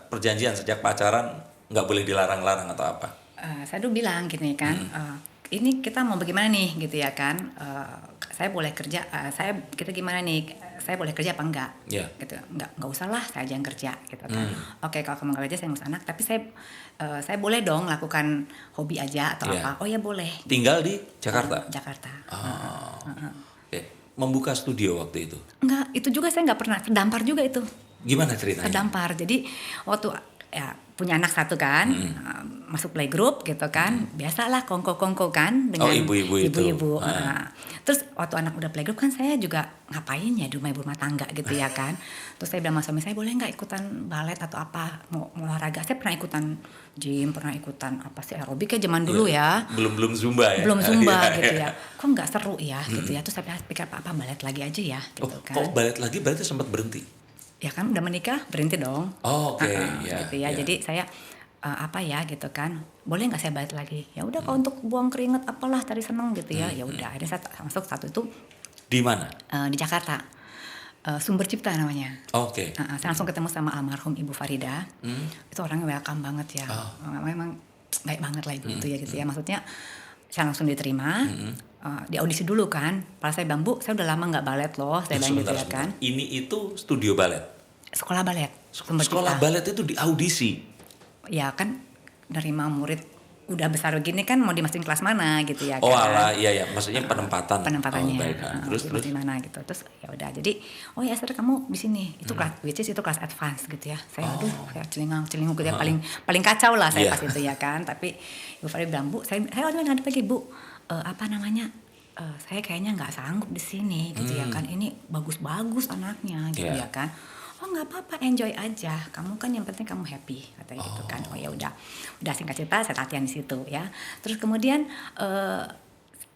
perjanjian sejak pacaran nggak boleh dilarang-larang atau apa? Saya dulu bilang gini kan, ini kita mau bagaimana nih gitu ya kan? Saya boleh kerja, kita gimana nih? Saya boleh kerja apa enggak? Yeah. Gitu, enggak usah lah, saya aja yang kerja gitu kan. Oke, kalau kamu nggak kerja saya ngurus anak, tapi saya boleh dong lakukan hobi aja atau apa? Oh ya boleh. Tinggal di Jakarta? Jakarta. Oke. Membuka studio waktu itu? Enggak, itu juga saya nggak pernah, terdampar juga itu. Gimana ceritanya? Terdampar, jadi waktu ya punya anak satu kan, masuk playgroup gitu kan, biasalah kongko-kongko kan dengan ibu-ibu. Terus waktu anak udah playgroup kan saya juga ngapain ya di rumah tangga gitu ya kan. Terus saya bilang sama suami saya, boleh nggak ikutan balet atau apa, mau olahraga. Saya pernah ikutan gym, pernah ikutan apa sih aerobik ya zaman dulu ya. Belum zumba ya. Belum zumba gitu ya. Kok nggak seru ya gitu ya. Terus saya pikir apa balet lagi aja ya gitu kan. Kok balet lagi berarti sempat berhenti? Ya kan udah menikah berhenti dong. Oke. Gitu ya. Jadi saya apa ya gitu kan, boleh nggak saya balik lagi? Ya udah kalau untuk buang keringat apalah cari seneng gitu ya. Ya udah akhirnya saya masuk satu itu di mana? Di Jakarta. Sumber Cipta namanya. Oke. Saya langsung ketemu sama almarhum Ibu Farida. Itu orangnya welcome banget ya. Memang baik banget lah ibu itu ya gitu ya. Maksudnya saya langsung diterima. Di audisi dulu kan. Pas saya bilang, Bu, saya udah lama nggak balet loh. Saya bilang gitu ya kan. Ini itu studio balet? Sekolah balet. Sekolah balet itu di audisi? Ya kan nerima murid udah besar begini kan mau dimasukin kelas mana gitu ya kan. Oh alah, iya maksudnya penempatannya. Terus di mana gitu. Terus ya udah jadi oh ya Esther kamu di sini. Itu kelas which is itu kelas advance gitu ya. Saya kayak celingung gitu ya paling kacau lah saya pas itu ya kan. Tapi Ibu Farid bilang, Bu, saya ada lagi Bu. Apa namanya? Saya kayaknya nggak sanggup di sini gitu ya kan. Ini bagus-bagus anaknya gitu ya kan. Oh nggak apa-apa, enjoy aja. Kamu kan yang penting kamu happy, katanya gitu kan. Oh ya udah singkat cerita saya latihan di situ ya. Terus kemudian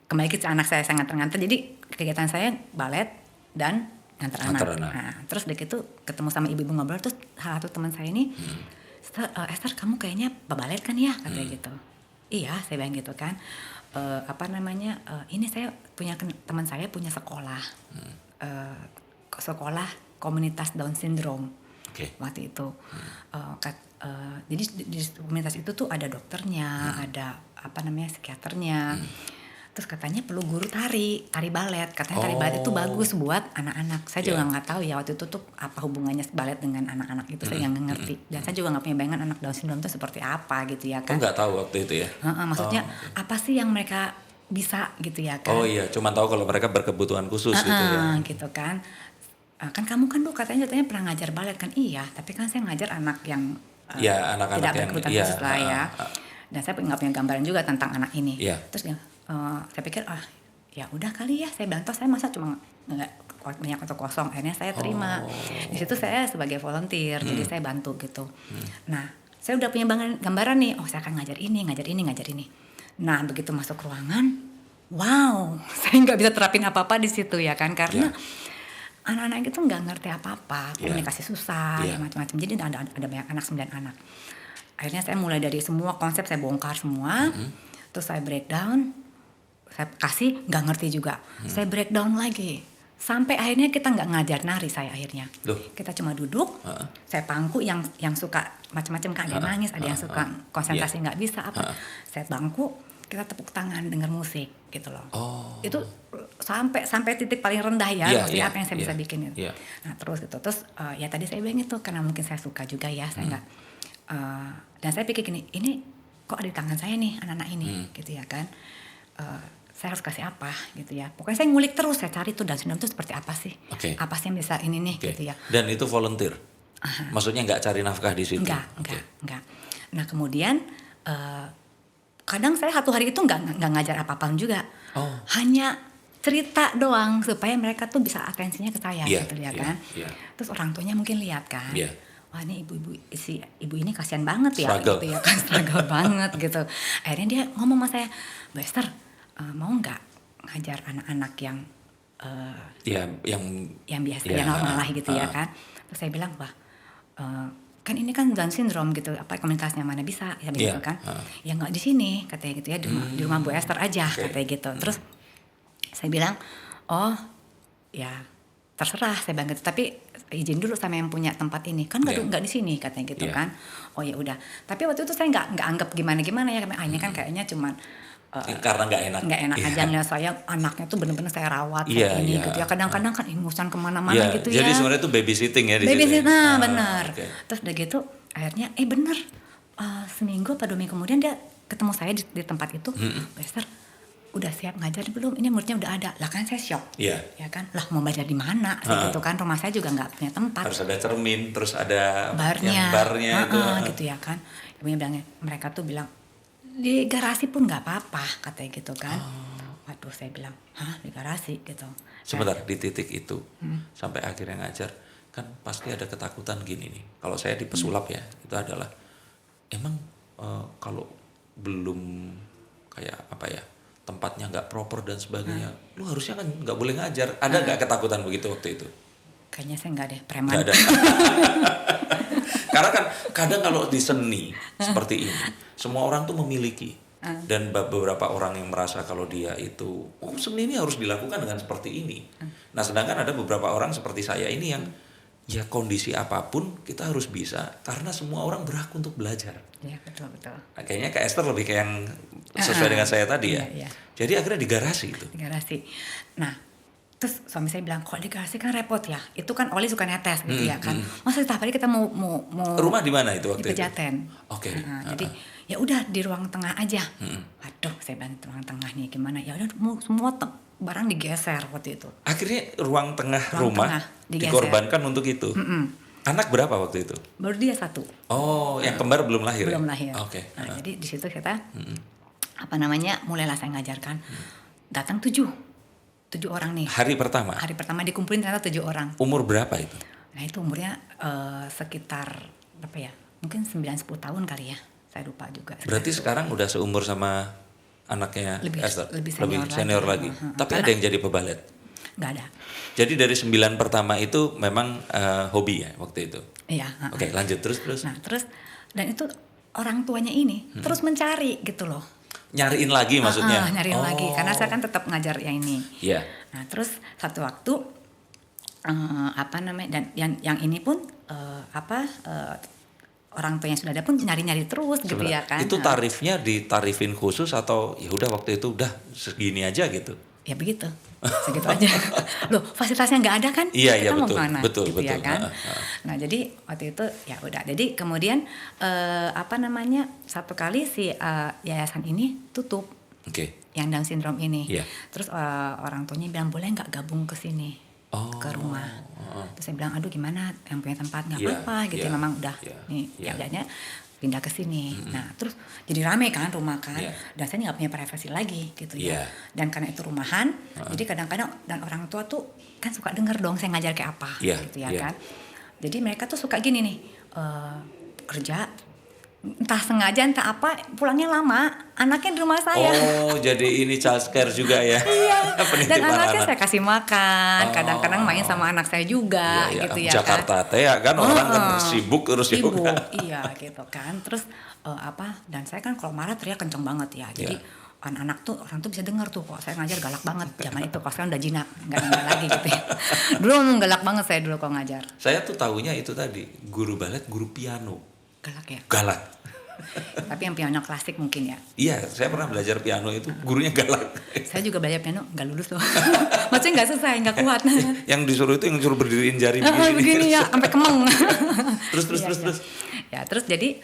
kembali ke anak saya sangat nganter. Jadi kegiatan saya balet dan nganter anak. Nah, terus dari itu ketemu sama ibu-ibu ngobrol. Terus salah satu teman saya ini, Esther kamu kayaknya balet kan ya, katanya gitu. Iya, saya bilang gitu kan. Ini saya punya teman saya punya sekolah, sekolah komunitas Down syndrome waktu itu. Jadi di komunitas itu tuh ada dokternya, ada psikiaternya. Terus katanya perlu guru tari balet. Katanya tari balet itu bagus buat anak-anak. Saya juga nggak tahu ya waktu itu tuh apa hubungannya balet dengan anak-anak itu, saya nggak ngerti. Dan saya juga nggak punya bayangan anak Down syndrome itu seperti apa gitu ya kan. Nggak tahu waktu itu ya. Maksudnya apa sih yang mereka bisa gitu ya kan. Oh iya, cuma tahu kalau mereka berkebutuhan khusus gitu ya. Gitu kan. Kan kamu kan dulu katanya pernah ngajar balet kan. Iya, tapi kan saya ngajar anak yang anak-anak tidak berkebutuhan khusus lah ya. Dan saya nggak punya gambaran juga tentang anak ini. Terus saya pikir ya udah kali ya, saya bantu. Saya masa cuma nggak banyak atau kosong. Akhirnya saya terima. Di situ saya sebagai volunteer, jadi saya bantu gitu. Nah, saya udah punya gambaran nih. Oh, saya akan ngajar ini. Nah, begitu masuk ruangan, wow, saya nggak bisa terapin apa-apa di situ ya kan, karena anak-anak itu nggak ngerti apa-apa, komunikasi susah, macam-macam. Jadi ada banyak anak, 9 anak. Akhirnya saya mulai dari semua konsep saya bongkar semua, terus saya breakdown, saya kasih nggak ngerti juga, saya breakdown lagi, sampai akhirnya kita nggak ngajar nari saya akhirnya. Kita cuma duduk, saya pangku yang suka macam-macam, ada yang nangis, ada yang suka konsentrasi nggak bisa apa, saya bangku, kita tepuk tangan dengar musik gitu loh. Itu sampai titik paling rendah ya, maksudnya apa yang saya bisa bikin itu. Nah terus ya tadi saya bilang itu karena mungkin saya suka juga ya, saya nggak dan saya pikir gini, ini kok ada di tangan saya nih anak-anak ini gitu ya kan. Saya harus kasih apa gitu ya. Pokoknya saya ngulik terus, saya cari tuh Down syndrome itu seperti apa sih. Apa sih yang bisa ini nih gitu ya. Dan itu volunteer? Maksudnya nggak cari nafkah di situ? Enggak. Nah kemudian kadang saya satu hari itu nggak ngajar apa-apa juga. Hanya cerita doang supaya mereka tuh bisa atensinya ke saya gitu ya kan. Terus orang tuanya mungkin lihat kan. Wah ini ibu ini kasihan banget ya struggle. gitu ya kan, struggle banget gitu. Akhirnya dia ngomong sama saya, Mbak Esther, mau nggak ngajar anak-anak yang biasa yang normal lah gitu ya kan. Terus saya bilang, wah kan ini kan Down syndrome gitu, apa komunitasnya mana bisa ya gitu kan. Ya nggak di sini katanya gitu ya, di rumah Bu Esther aja katanya gitu. Terus saya bilang, oh ya terserah, saya bilang gitu, tapi izin dulu sama yang punya tempat ini kan nggak di sini katanya gitu kan. Oh ya udah, tapi waktu itu saya nggak anggap gimana ya, ini kan kayaknya cuman karena nggak enak aja lihat saya, anaknya tuh bener-bener saya rawat kayak ini gitu ya, kadang-kadang kan ingusan kemana-mana gitu jadi ya. Jadi sebenarnya itu babysitting ya di babysitting, situ. Nah benar. Terus udah gitu akhirnya bener seminggu atau 2 minggu kemudian dia ketemu saya di tempat itu, Esther udah siap ngajar belum? Ini muridnya udah ada. Lah kan saya shock. Ya kan, lah mau belajar di mana? Gitu kan, rumah saya juga nggak punya tempat. Harus ada cermin, terus ada barnya itu. Gitu ya kan. Ibunya bilangnya, mereka tuh bilang di garasi pun nggak apa-apa katanya gitu kan. Waduh, saya bilang, di garasi gitu. Sebentar, di titik itu sampai akhirnya ngajar kan pasti ada ketakutan gini nih. Kalau saya di pesulap ya, itu adalah emang kalau belum kayak apa ya, tempatnya nggak proper dan sebagainya, lu harusnya kan nggak boleh ngajar. Ada nggak ketakutan begitu waktu itu? Kayaknya saya nggak deh, preman. Nggak ada. Karena kan kadang kalau di seni seperti ini, semua orang tuh memiliki. Dan beberapa orang yang merasa kalau dia itu, seni ini harus dilakukan dengan seperti ini. Nah sedangkan ada beberapa orang seperti saya ini yang ya kondisi apapun kita harus bisa, karena semua orang berhak untuk belajar. Iya betul. Nah, kayaknya Kak Esther lebih kayak yang sesuai dengan saya tadi ya. Iya. Jadi akhirnya di garasi itu. Di garasi. Nah, terus suami saya bilang, kok di garasi kan repot ya. Itu kan Oli suka netes gitu ya kan. Masa setiap hari kita mau Rumah di mana itu waktu di Pejaten. Oke. Jadi ya udah di ruang tengah aja. Waduh, saya bilang ruang tengah nih gimana? Ya udah semua barang digeser waktu itu. Akhirnya ruang tengah rumah dikorbankan untuk itu. Anak berapa waktu itu? Baru dia 1. Oh, yang kembar belum lahir? Belum lahir. Oke. Nah, jadi di situ kita mulailah saya ngajarkan. Datang 7 orang nih. Hari pertama dikumpulin ternyata 7 orang. Umur berapa itu? Nah itu umurnya sekitar berapa ya? Mungkin 9-10 tahun kali ya. Saya lupa juga. Berarti sekarang udah seumur sama anaknya Esther? Lebih senior lagi. Tapi ada yang jadi pebalet? Nggak ada. Jadi dari 9 pertama itu memang hobi ya waktu itu? Iya. Oke, lanjut terus. Nah terus, dan itu orang tuanya ini terus mencari gitu loh. Nyariin lagi maksudnya? Nyariin lagi, karena saya kan tetap ngajar yang ini. Iya. Nah terus satu waktu, dan yang ini pun, orang tua yang sudah ada pun nyari-nyari terus gitu ya kan. Itu tarifnya ditarifin khusus atau ya udah waktu itu udah segini aja gitu? Ya begitu, segitu aja. Loh, fasilitasnya nggak ada kan? Iya, mau kemana? Betul. Ya kan? Nah jadi waktu itu ya udah. Jadi kemudian satu kali si yayasan ini tutup. Oke. Yang Down syndrome ini. Iya. Terus orang tuanya bilang boleh nggak gabung ke sini, ke rumah. Terus saya bilang aduh gimana, yang punya tempat nggak apa-apa gitu. Memang udah nih kerjanya pindah ke sini. Nah terus jadi rame kan rumah kan, dan saya nggak punya privasi lagi gitu ya. Dan karena itu rumahan, jadi kadang-kadang dan orang tua tuh kan suka denger dong saya ngajar kayak apa gitu ya kan. Jadi mereka tuh suka gini nih, kerja entah sengaja entah apa pulangnya lama, anaknya di rumah saya. Oh jadi ini child care juga ya? Iya. Dan anaknya saya kasih makan, kadang-kadang main sama anak saya juga gitu ya. Jakarta teh ya kan orang kan sibuk juga. Iya gitu kan. Terus dan saya kan kalau marah teriak kenceng banget ya. Jadi anak-anak tuh orang tuh bisa dengar tuh kok saya ngajar galak banget zaman itu. Kalau sekarang udah jinak, nggak lagi gitu ya. Dulu memang galak banget saya dulu kalau ngajar. Saya tuh tahunya itu tadi guru balet, guru piano. Galak ya? Galak. Tapi yang piano klasik mungkin ya? Iya, saya pernah belajar piano itu gurunya galak. Saya juga belajar piano, nggak lulus loh. Maksudnya nggak selesai, nggak kuat. Yang disuruh itu yang suruh berdiriin jari begini ya, sampai kemeng. Terus. Ya terus jadi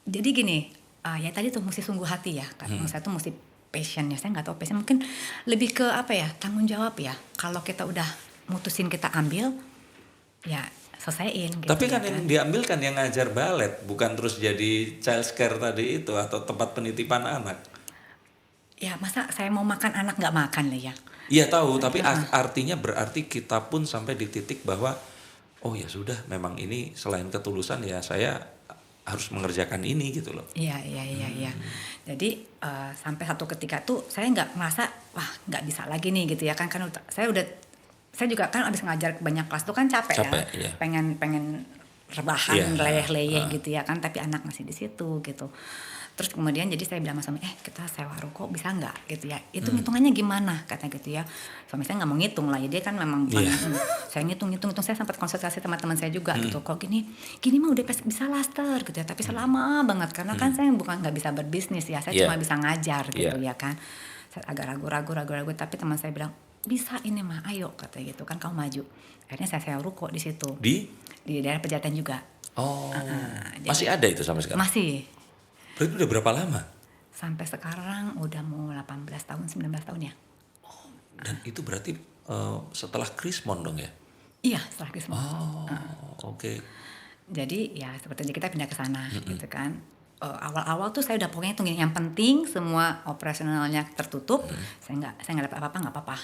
Jadi gini, ya tadi tuh mesti sungguh hati ya. Maksud saya tuh mesti passion ya. Saya nggak tahu passion, mungkin lebih ke apa ya, tanggung jawab ya. Kalau kita udah mutusin kita ambil, ya selesaiin gitu. Tapi ya kan yang diambil kan yang ngajar balet, bukan terus jadi child care tadi itu atau tempat penitipan anak. Ya masa saya mau makan anak nggak makan lah ya. Iya tahu, tapi artinya berarti kita pun sampai di titik bahwa oh ya sudah, memang ini selain ketulusan ya saya harus mengerjakan ini gitu loh. Iya. Jadi sampai satu ketika tuh saya nggak merasa wah nggak bisa lagi nih gitu ya kan saya juga kan abis ngajar banyak kelas tuh kan capek ya. Iya. Pengen rebahan leyeh-leyeh Iya. gitu ya kan, tapi anak masih di situ gitu. Terus kemudian jadi saya bilang sama suami, kita sewa ruko bisa nggak gitu ya, itu hitungannya gimana katanya gitu ya. Suami saya nggak mau ngitung lah ya, dia kan memang bukan saya ngitung, saya sempat konsultasi teman-teman saya juga gitu, kok gini mah udah bisa laster gitu ya, tapi selama banget karena kan saya bukan nggak bisa berbisnis ya, saya cuma bisa ngajar gitu ya kan. Saya agak ragu, tapi teman saya bilang bisa ini mah, ayo katanya gitu kan, kamu maju. Akhirnya saya sewa ruko di situ di daerah Pejaten juga. Masih ada itu sampai sekarang? Masih. Berarti udah berapa lama? Sampai sekarang udah mau 18 tahun, 19 tahun ya. Dan itu berarti setelah Krismon dong ya? Iya, setelah Krismon. Oke. Jadi ya seperti kita pindah ke sana gitu kan. Awal-awal tuh saya udah pokoknya itu yang penting semua operasionalnya tertutup. Saya nggak dapat apa-apa nggak apa-apa.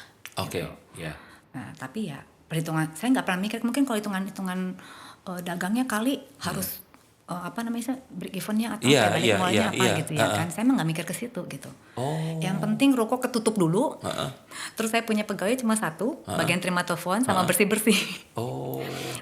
Oke. Gitu. Ya. Nah tapi ya perhitungan saya nggak pernah mikir mungkin kalau hitungan dagangnya kali harus break even-nya atau balik modalnya gitu ya kan. Saya emang nggak mikir ke situ gitu. Yang penting ruko ketutup dulu. Terus saya punya pegawai cuma satu, bagian terima telepon sama bersih-bersih.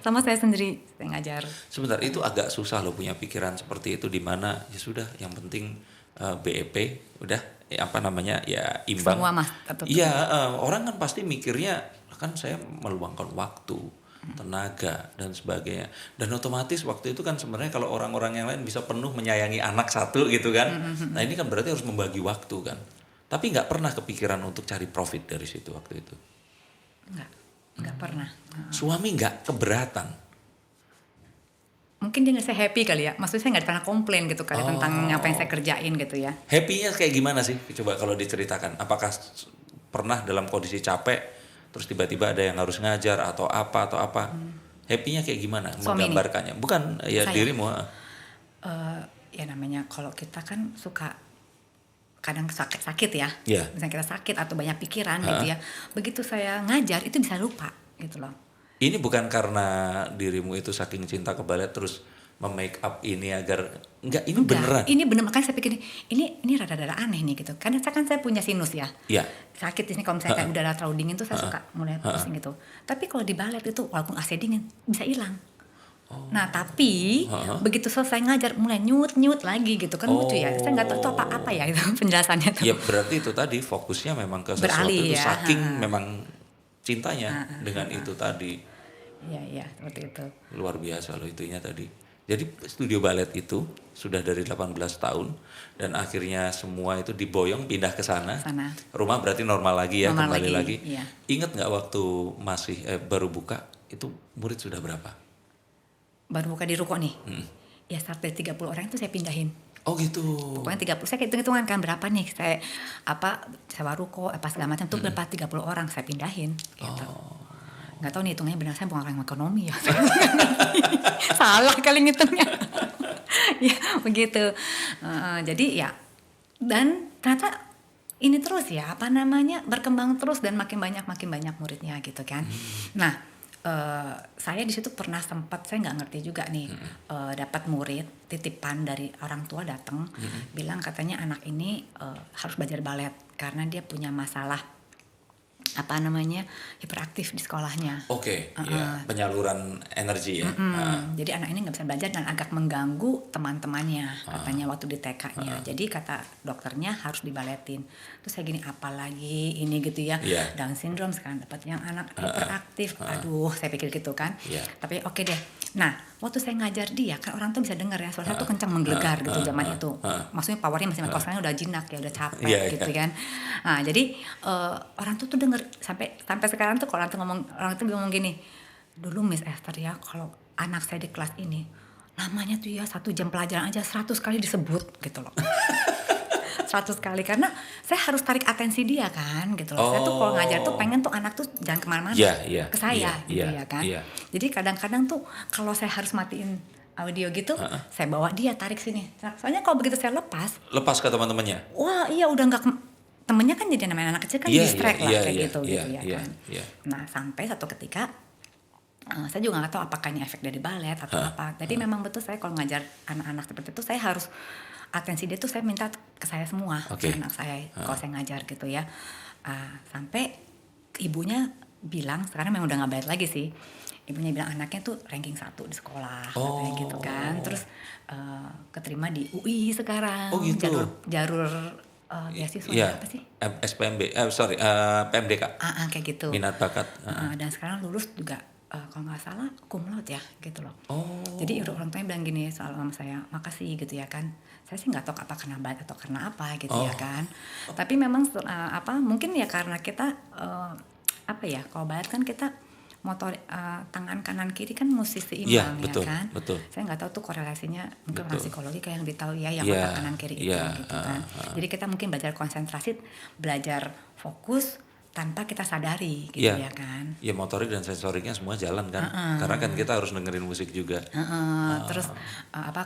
Sama saya sendiri, saya ngajar. Sebentar, itu agak susah loh punya pikiran seperti itu, di mana ya sudah yang penting BEP udah ya imbang. Semua mas. Iya, orang kan pasti mikirnya kan saya meluangkan waktu, tenaga dan sebagainya, dan otomatis waktu itu kan sebenarnya kalau orang-orang yang lain bisa penuh menyayangi anak satu gitu kan. Nah ini kan berarti harus membagi waktu kan, tapi nggak pernah kepikiran untuk cari profit dari situ waktu itu? Nggak pernah. Suami nggak keberatan? Mungkin dia nggak saya happy kali ya, maksudnya saya nggak pernah komplain gitu kali tentang apa yang saya kerjain gitu ya. Happy-nya kayak gimana sih, coba kalau diceritakan? Apakah pernah dalam kondisi capek terus tiba-tiba ada yang harus ngajar atau apa happy-nya kayak gimana menggambarkannya? Bukan ya saya, dirimu. Ya namanya kalau kita kan suka kadang sakit ya. Misalnya kita sakit atau banyak pikiran gitu ya. Begitu saya ngajar itu bisa lupa gitu loh. Ini bukan karena dirimu itu saking cinta ke balet terus memake up ini agar enggak beneran. Ini bener, makanya saya pikir ini rada-rada aneh nih gitu. Karena saya punya sinus ya. Iya. Sakit di sini kalau misalnya udara terlalu dingin tuh saya suka mulai pusing gitu. Tapi kalau di balet itu walaupun AC dingin bisa hilang. Nah tapi begitu selesai ngajar mulai nyut lagi gitu kan, lucu ya. Saya nggak tahu itu apa ya itu penjelasannya tuh. Ya berarti itu tadi fokusnya memang ke sesuatu itu ya. Saking memang cintanya dengan itu tadi. Iya seperti itu. Luar biasa loh itunya tadi. Jadi studio balet itu sudah dari 18 tahun dan akhirnya semua itu diboyong pindah ke sana. Rumah berarti normal lagi ya, kembali lagi. Iya. Ingat nggak waktu masih baru buka itu murid sudah berapa? Baru buka di ruko nih. Ya start dari 30 orang itu saya pindahin. Oh gitu. Pokoknya 30, saya hitung-hitungan kan berapa nih saya sewa ruko segala macam tuh berapa 30 orang saya pindahin gitu. Nggak tahu nih hitungnya benar, saya bukan orang ekonomi ya. Salah kali ngitungnya. Ya begitu. Jadi ya, dan ternyata ini terus ya berkembang terus dan makin banyak muridnya gitu kan. Nah saya di situ pernah sempat, saya nggak ngerti juga nih, dapat murid titipan dari orang tua datang bilang katanya anak ini harus belajar balet karena dia punya masalah hiperaktif di sekolahnya. Ya, penyaluran energi ya. Jadi anak ini nggak bisa belajar dan agak mengganggu teman-temannya katanya waktu di TK-nya. Jadi kata dokternya harus dibaletin. Terus saya gini, apalagi ini gitu ya, Down syndrome sekarang dapat yang anak hiperaktif. Aduh, saya pikir gitu kan. Tapi oke deh. Nah, waktu saya ngajar dia kan orang tuh bisa dengar ya, suara saya tuh kencang menggelegar gitu zaman itu. Maksudnya powernya masih sekarang udah jinak ya, udah capek gitu kan. Nah, jadi orang tuh dengar sampai sekarang tuh kalau orang tuh ngomong gini, dulu Miss Esther ya, kalau anak saya di kelas ini namanya tuh ya 1 jam pelajaran aja 100 kali disebut gitu loh. 100 kali karena saya harus tarik atensi dia kan gitu loh. Saya tuh kalau ngajar tuh pengen tuh anak tuh jangan kemana-mana ke saya gitu ya kan. Jadi kadang-kadang tuh kalau saya harus matiin audio gitu, saya bawa dia tarik sini. Soalnya kalau begitu saya lepas ke teman-temannya. Wah iya udah nggak temennya kan jadi namanya anak kecil kan distract lah kayak gitu ya kan. Nah sampai satu ketika saya juga nggak tahu apakah ini efek dari balet atau apa. Jadi memang betul saya kalau ngajar anak-anak seperti itu saya harus atensi dia tuh saya minta ke saya semua, anak saya kalau saya ngajar gitu ya. Sampai ibunya bilang sekarang memang udah nggak balet lagi sih. Ibunya bilang anaknya tuh ranking 1 di sekolah katanya gitu kan. Terus keterima di UI sekarang. Gitu. Jalur beasiswa apa sih? PMDK. Kayak gitu. Minat bakat. Dan sekarang lulus juga kalau nggak salah cum laude ya gitu loh. Jadi orang tuanya bilang gini soal sama saya, makasih gitu ya kan. Saya sih nggak tahu apa karena balet atau karena apa gitu ya kan. Tapi memang mungkin ya karena kita kalau balet kan kita motor tangan kanan kiri kan mesti seimbang ya kan. Betul. Saya nggak tahu tuh korelasinya mungkin orang psikologi kayak yang lebih tahu ya yang otak kanan kiri itu gitu kan. Jadi kita mungkin belajar konsentrasi, belajar fokus tanpa kita sadari gitu ya kan. Ya motorik dan sensoriknya semua jalan kan. Karena kan kita harus dengerin musik juga. Terus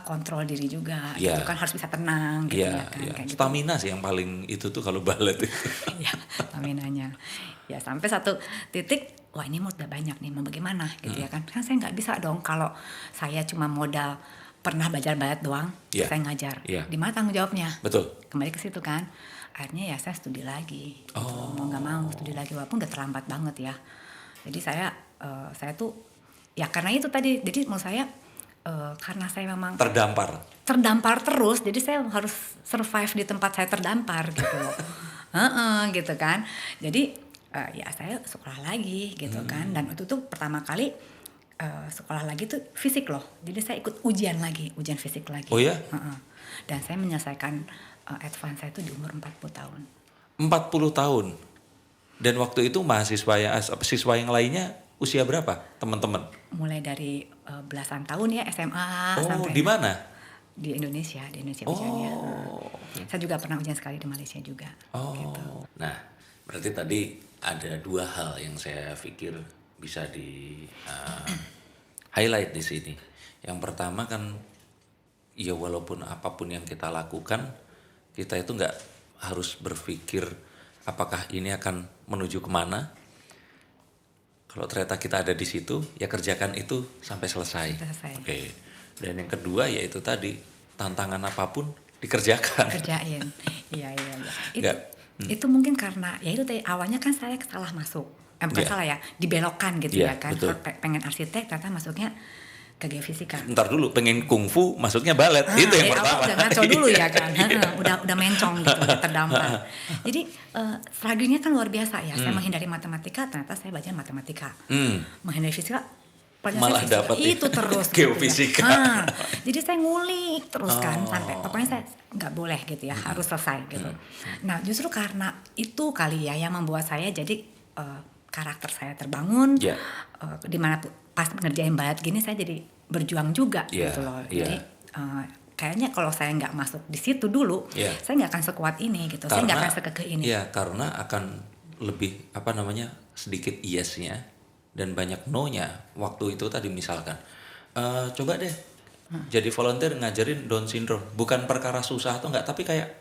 kontrol diri juga gitu kan harus bisa tenang gitu ya kan. Kayak Stamina sih yang paling itu tuh kalau balet itu. Iya, staminanya. Ya sampai satu titik wah ini udah banyak nih mau bagaimana gitu ya kan. Kan saya nggak bisa dong kalau saya cuma modal pernah belajar balet doang, saya ngajar. Di mana tanggung jawabnya? Betul. Kembali ke situ kan. Akhirnya ya saya studi lagi. Mau nggak mau studi lagi walaupun udah terlambat banget ya. Jadi saya tuh ya karena itu tadi. Jadi menurut saya karena saya memang terdampar terus. Jadi saya harus survive di tempat saya terdampar gitu loh. Gitu kan. Jadi ya saya sekolah lagi gitu kan. Dan itu tuh pertama kali sekolah lagi tuh fisik loh. Jadi saya ikut ujian fisik lagi. Oh ya? Dan saya menyelesaikan advance saya itu di umur 40 tahun. 40 tahun. Dan waktu itu siswa yang lainnya usia berapa teman-teman? Mulai dari belasan tahun ya SMA sampai. Di mana? Di Indonesia ujiannya. Saya juga pernah ujian sekali di Malaysia juga. Gitu. Nah, berarti tadi ada 2 hal yang saya pikir bisa di highlight di sini. Yang pertama kan ya walaupun apapun yang kita lakukan, kita itu nggak harus berpikir apakah ini akan menuju kemana. Kalau ternyata kita ada di situ, ya kerjakan itu sampai selesai. Oke. Dan yang kedua yaitu tadi tantangan apapun dikerjakan. Kerjain. Iya. Itu mungkin karena ya itu tadi awalnya kan saya salah masuk. Bukan salah ya, dibelokkan gitu ya kan. Pengen arsitek ternyata masuknya ke geofisika. Ntar dulu pengen kungfu masuknya balet. Itu yang pertama. Udah ngaco dulu ya kan. Udah mencong gitu, udah terdampar. Jadi struggle-nya kan luar biasa ya. Saya menghindari matematika, ternyata saya belajar matematika. Menghindari fisika, malah dapat itu terus geofisika. Gitu ya. Jadi saya ngulik terus kan sampai pokoknya saya nggak boleh gitu ya, harus selesai gitu. Nah justru karena itu kali ya yang membuat saya jadi karakter saya terbangun. Di mana pas ngerjain balet gini saya jadi berjuang juga gitu loh. Jadi kayaknya kalau saya nggak masuk di situ dulu, saya nggak akan sekuat ini gitu. Saya nggak akan sekekeh ini. Iya, karena akan lebih sedikit yes-nya dan banyak no-nya. Waktu itu tadi misalkan, coba deh jadi volunteer ngajarin Down syndrome. Bukan perkara susah atau enggak, tapi kayak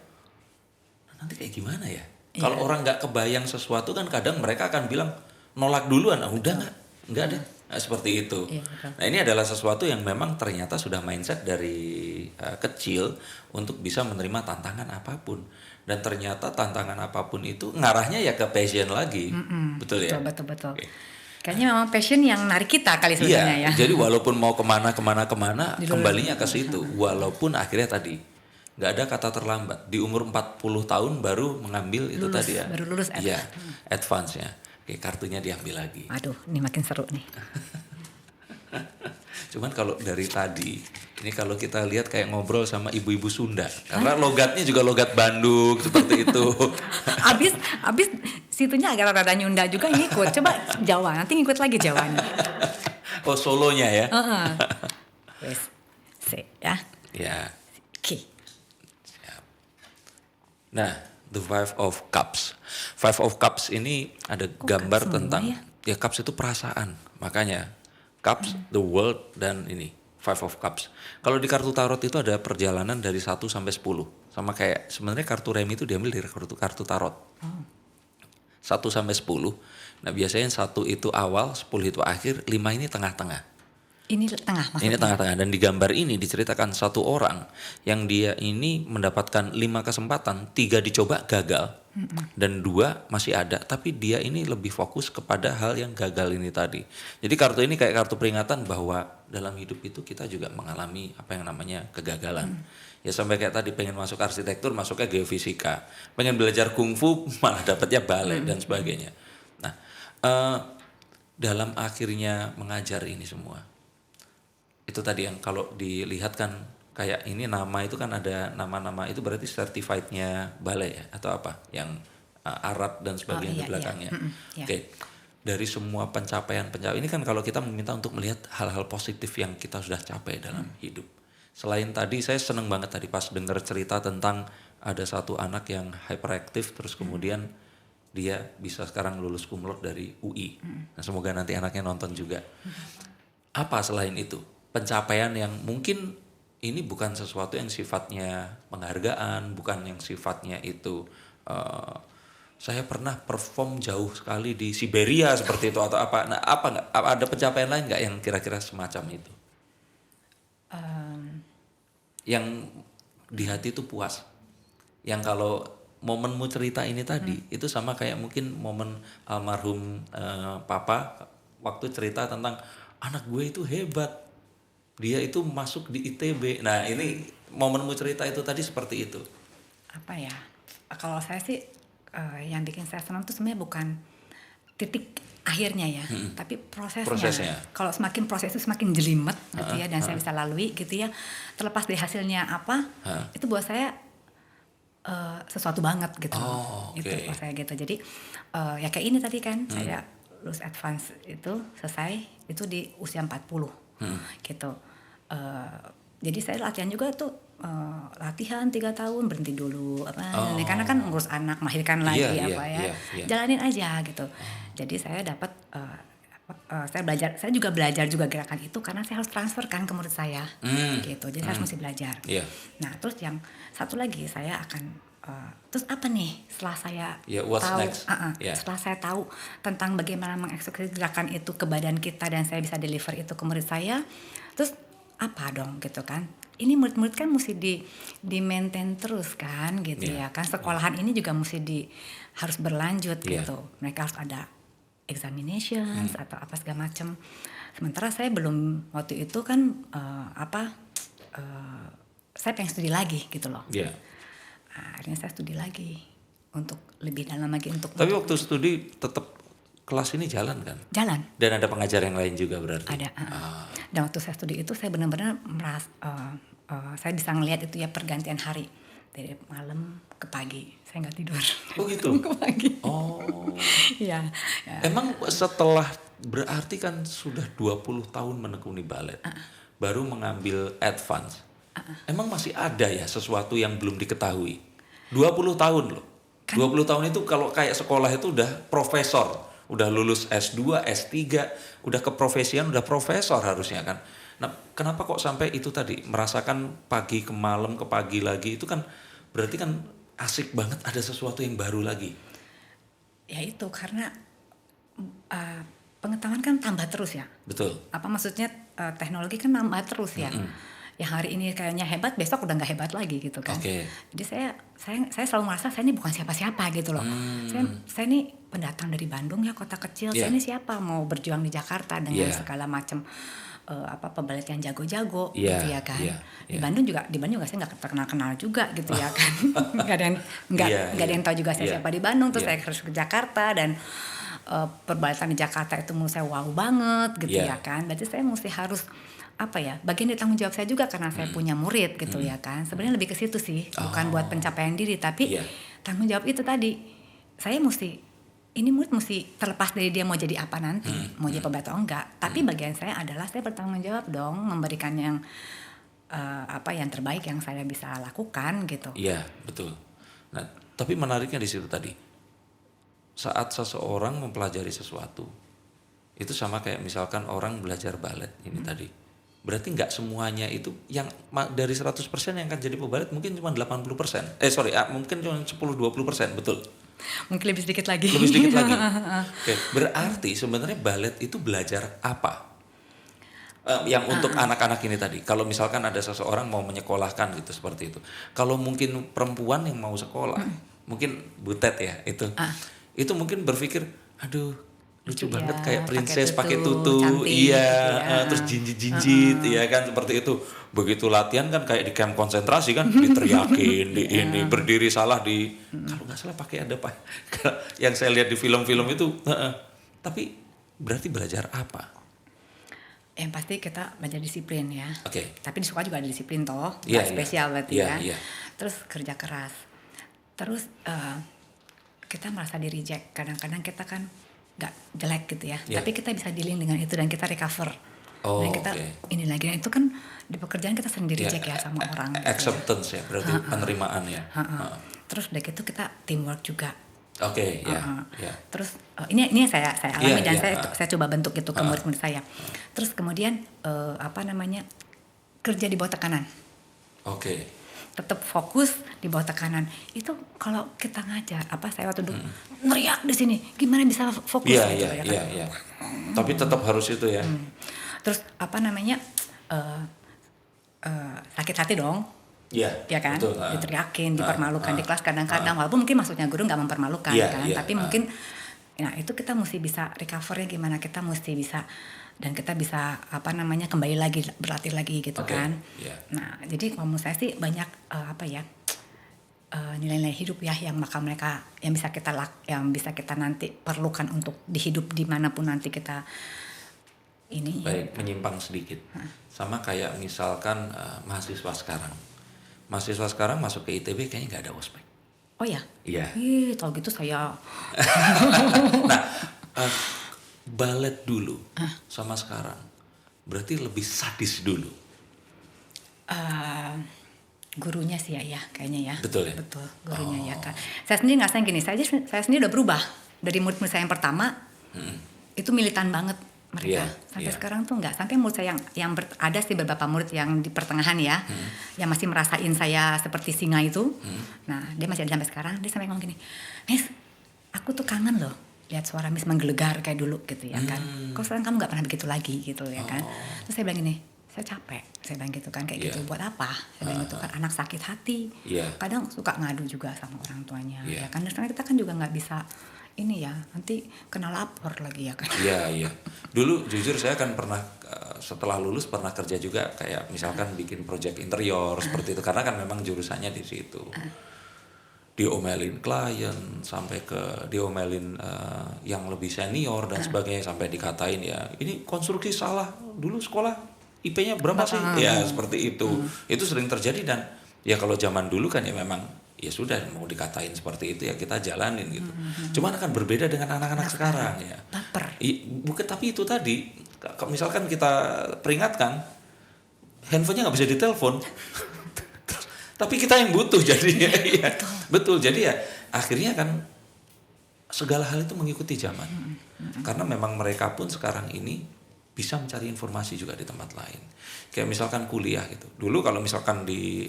nanti kayak gimana ya? Kalau orang nggak kebayang sesuatu kan kadang mereka akan bilang nolak duluan. Udah nggak deh. Nah, seperti itu. Nah ini adalah sesuatu yang memang ternyata sudah mindset dari kecil untuk bisa menerima tantangan apapun. Dan ternyata tantangan apapun itu ngarahnya ya ke passion lagi. Betul ya? Betul. Okay. Kayaknya memang passion yang narik kita kali sebenarnya ya. Jadi walaupun mau kemana kembalinya ke situ. Walaupun akhirnya tadi nggak ada kata terlambat. Di umur 40 tahun baru mengambil itu tadi ya. Baru lulus advance-nya. Oke, kartunya diambil lagi. Aduh, ini makin seru nih. Cuman kalau dari tadi, ini kalau kita lihat kayak ngobrol sama ibu-ibu Sunda. Karena logatnya juga logat Bandung, seperti itu. Abis situnya agak rada Nyunda juga ngikut. Coba Jawa, nanti ngikut lagi Jawanya. Oh, Solonya ya? Wes. ya. Ya. Oke. Nah, the Five of Cups. Five of Cups ini ada gambar cups tentang ya? cups itu perasaan. Makanya cups, the world, dan ini Five of Cups. Kalau di kartu tarot itu ada perjalanan dari 1 sampai 10. Sama kayak sebenarnya kartu remi itu diambil dari kartu tarot. 1 sampai 10. Nah, biasanya 1 itu awal, 10 itu akhir, 5 ini tengah-tengah. Ini tengah maksudnya. Ini tengah-tengah, dan di gambar ini diceritakan satu orang yang dia ini mendapatkan 5 kesempatan, 3 dicoba gagal, dan 2 masih ada, tapi dia ini lebih fokus kepada hal yang gagal ini tadi. Jadi kartu ini kayak kartu peringatan bahwa dalam hidup itu kita juga mengalami apa yang namanya kegagalan. Ya sampai kayak tadi pengen masuk arsitektur, masuknya geofisika, pengen belajar kungfu malah dapatnya balet dan sebagainya. Nah, dalam akhirnya mengajar ini semua, itu tadi yang kalau dilihat kan kayak ini nama itu kan ada nama-nama, itu berarti certified-nya balai ya atau apa yang Arab dan sebagainya di belakangnya. Oke. Dari semua pencapaian ini kan kalau kita meminta untuk melihat hal-hal positif yang kita sudah capai dalam hidup. Selain tadi saya seneng banget tadi pas dengar cerita tentang ada satu anak yang hyperactive terus kemudian dia bisa sekarang lulus cum laude dari UI. Nah, semoga nanti anaknya nonton juga. Apa selain itu? Pencapaian yang mungkin ini bukan sesuatu yang sifatnya penghargaan, bukan yang sifatnya itu saya pernah perform jauh sekali di Siberia seperti itu atau apa. Nah, ada pencapaian lain nggak yang kira-kira semacam itu? Yang di hati itu puas. Yang kalau momenmu cerita ini tadi itu sama kayak mungkin momen almarhum papa waktu cerita tentang anak gue itu hebat. Dia itu masuk di ITB. Nah, ini momenmu cerita itu tadi seperti itu. Apa ya? Kalau saya sih yang bikin saya senang itu sebenarnya bukan titik akhirnya ya, tapi prosesnya. Kalau semakin proses itu semakin jelimet gitu ya, dan saya bisa lalui gitu ya. Terlepas dari hasilnya apa, itu buat saya sesuatu banget gitu. Oh, okay. Itu buat saya gitu. Jadi ya kayak ini tadi kan, saya lulus advance itu selesai itu di usia 40. Gitu. Jadi saya latihan juga tuh latihan 3 tahun berhenti dulu karena kan ngurus anak, melahirkan lagi jalanin aja gitu. Jadi saya dapat saya juga belajar juga gerakan itu karena saya harus transfer kan ke murid saya gitu. Jadi saya harus mesti belajar. Nah, terus yang satu lagi saya akan terus apa nih setelah saya tahu setelah saya tahu tentang bagaimana mengeksekusi gerakan itu ke badan kita dan saya bisa deliver itu ke murid saya, terus apa dong gitu kan, ini murid-murid kan mesti di maintain terus kan gitu ya kan, sekolahan ini juga mesti harus berlanjut gitu, mereka harus ada examinations atau apa segala macam, sementara saya belum waktu itu kan saya pengen studi lagi gitu loh. Akhirnya saya studi lagi untuk lebih dalam lagi Tapi waktu studi tetap kelas ini jalan kan? Jalan. Dan ada pengajar yang lain juga berarti? Ada. Dan waktu saya studi itu saya benar-benar saya bisa ngelihat itu ya pergantian hari dari malam ke pagi. Saya nggak tidur. Oh gitu? Ke pagi. Oh. Ya. Emang setelah berarti kan sudah 20 tahun menekuni balet, baru mengambil advance. Emang masih ada ya sesuatu yang belum diketahui? 20 tahun loh. Kan, 20 tahun itu kalau kayak sekolah itu udah profesor, udah lulus S2, S3, udah keprofesian, udah profesor harusnya kan. Nah, kenapa kok sampai itu tadi merasakan pagi ke malam ke pagi lagi, itu kan berarti kan asik banget, ada sesuatu yang baru lagi. Ya itu karena pengetahuan kan tambah terus ya. Betul. Apa maksudnya teknologi kan nambah terus ya. Yang hari ini kayaknya hebat, besok udah nggak hebat lagi gitu kan. Jadi saya selalu merasa saya ini bukan siapa-siapa gitu loh. Saya ini pendatang dari Bandung ya, kota kecil. Saya ini siapa mau berjuang di Jakarta dengan segala macam pebalet yang jago-jago gitu ya kan. Di Bandung juga saya nggak terkenal juga gitu ya kan. Nggak ada yang tahu juga saya siapa di Bandung. Terus saya harus ke Jakarta dan perbaletan di Jakarta itu menurut saya wow banget gitu ya kan. Berarti saya mesti harus bagian dari tanggung jawab saya juga karena saya punya murid gitu ya kan. Sebenarnya lebih ke situ sih, bukan buat pencapaian diri, tapi tanggung jawab itu tadi. Saya ini murid mesti terlepas dari dia mau jadi apa nanti, mau jadi pebalet atau enggak. Tapi bagian saya adalah saya bertanggung jawab dong memberikan yang apa yang terbaik yang saya bisa lakukan gitu. Iya, betul. Nah, tapi menariknya di situ tadi, saat seseorang mempelajari sesuatu, itu sama kayak misalkan orang belajar balet ini tadi. Berarti nggak semuanya itu yang dari 100% yang akan jadi pebalet mungkin cuma 80%. Mungkin cuma 10-20%, betul. Mungkin lebih sedikit lagi. Lebih sedikit lagi. Oke, berarti sebenarnya balet itu belajar apa? Yang untuk anak-anak ini tadi. Kalau misalkan ada seseorang mau menyekolahkan gitu seperti itu. Kalau mungkin perempuan yang mau sekolah, mungkin butet ya itu. Itu mungkin berpikir, aduh lucu banget kayak princess pakai tutu, cantik, iya, gitu ya. terus jinjit-jinjit, ya kan seperti itu. Begitu latihan kan kayak di camp konsentrasi kan, diteriakin, di ini berdiri salah kalau nggak salah pakai ada apa? Yang saya lihat di film-film itu, tapi berarti belajar apa? Yang pasti kita belajar disiplin ya. Oke. Tapi di sekolah juga ada disiplin toh, Iya, nggak spesial berarti iya, ya. iya. Terus kerja keras. Terus kita merasa di reject. Kadang-kadang kita kan nggak jelek gitu ya. Iya. Tapi kita bisa dealing dengan itu dan kita recover. Dan kita ini lagi itu kan di pekerjaan kita sering di reject ya sama orang. Acceptance ya, berarti penerimaan ya. Terus udah gitu kita teamwork juga. Oke, ya. Terus ini yang saya alami dan Iya. saya coba bentuk itu ke murid-murid saya. Terus kemudian kerja di bawah tekanan. Oke. Tetap fokus di bawah tekanan. Itu kalau kita ngajar, saya waktu dulu ngeriak di sini, gimana bisa fokus gitu ya kan? Iya. Tapi tetap harus itu ya. Terus sakit hati dong. Iya. Ya kan? Betul. Diteriakin, dipermalukan di kelas kadang-kadang, walaupun mungkin maksudnya guru nggak mempermalukan kan, tapi mungkin itu kita mesti bisa recovernya gimana, kita mesti bisa dan kita bisa kembali lagi berlatih lagi gitu kan. Nah jadi kalau menurut saya sih banyak nilai-nilai hidup ya yang bisa kita nanti perlukan untuk di hidup dimanapun nanti kita ini. Baik, menyimpang sedikit. Sama kayak misalkan mahasiswa sekarang masuk ke ITB kayaknya nggak ada ospek. Oh ya? Iya. Kalau gitu saya. Nah, balet dulu sama sekarang berarti lebih sadis dulu. Gurunya sih ya kayaknya ya. Betul ya? Betul, gurunya ya kan. Saya sendiri ngerasain gini, saya sendiri udah berubah. Dari murid-murid saya yang pertama, itu militan banget mereka. Sampai sekarang tuh enggak. Sampai murid saya yang ada sih beberapa murid yang di pertengahan ya, yang masih merasain saya seperti singa itu. Nah, dia masih ada sampai sekarang. Dia sampai ngomong gini, Miss, aku tuh kangen loh lihat suara Miss menggelegar kayak dulu gitu ya kan. Kok sekarang kamu nggak pernah begitu lagi gitu ya kan. Terus saya bilang gini, saya capek, saya bilang gitu kan, kayak gitu buat apa, saya bilang gitu kan, anak sakit hati, kadang suka ngadu juga sama orang tuanya ya kan, dan sekarang kita kan juga nggak bisa ini ya, nanti kena lapor lagi ya kan. Iya. Dulu jujur saya kan pernah setelah lulus pernah kerja juga kayak misalkan bikin project interior seperti itu, karena kan memang jurusannya di situ. Diomelin klien sampai ke diomelin yang lebih senior dan sebagainya, sampai dikatain ya ini konstruksi salah, dulu sekolah IP-nya berapa sih? Ya seperti itu. Itu sering terjadi dan ya kalau zaman dulu kan ya memang ya sudah mau dikatain seperti itu ya kita jalanin gitu. Cuman akan berbeda dengan anak-anak sekarang ya. Baper. Bukan, tapi itu tadi misalkan kita peringatkan handphonenya nggak bisa ditelepon. Tapi kita yang butuh jadinya. Ya. Betul. Jadi ya akhirnya kan segala hal itu mengikuti zaman. Karena memang mereka pun sekarang ini bisa mencari informasi juga di tempat lain. Kayak misalkan kuliah gitu. Dulu kalau misalkan di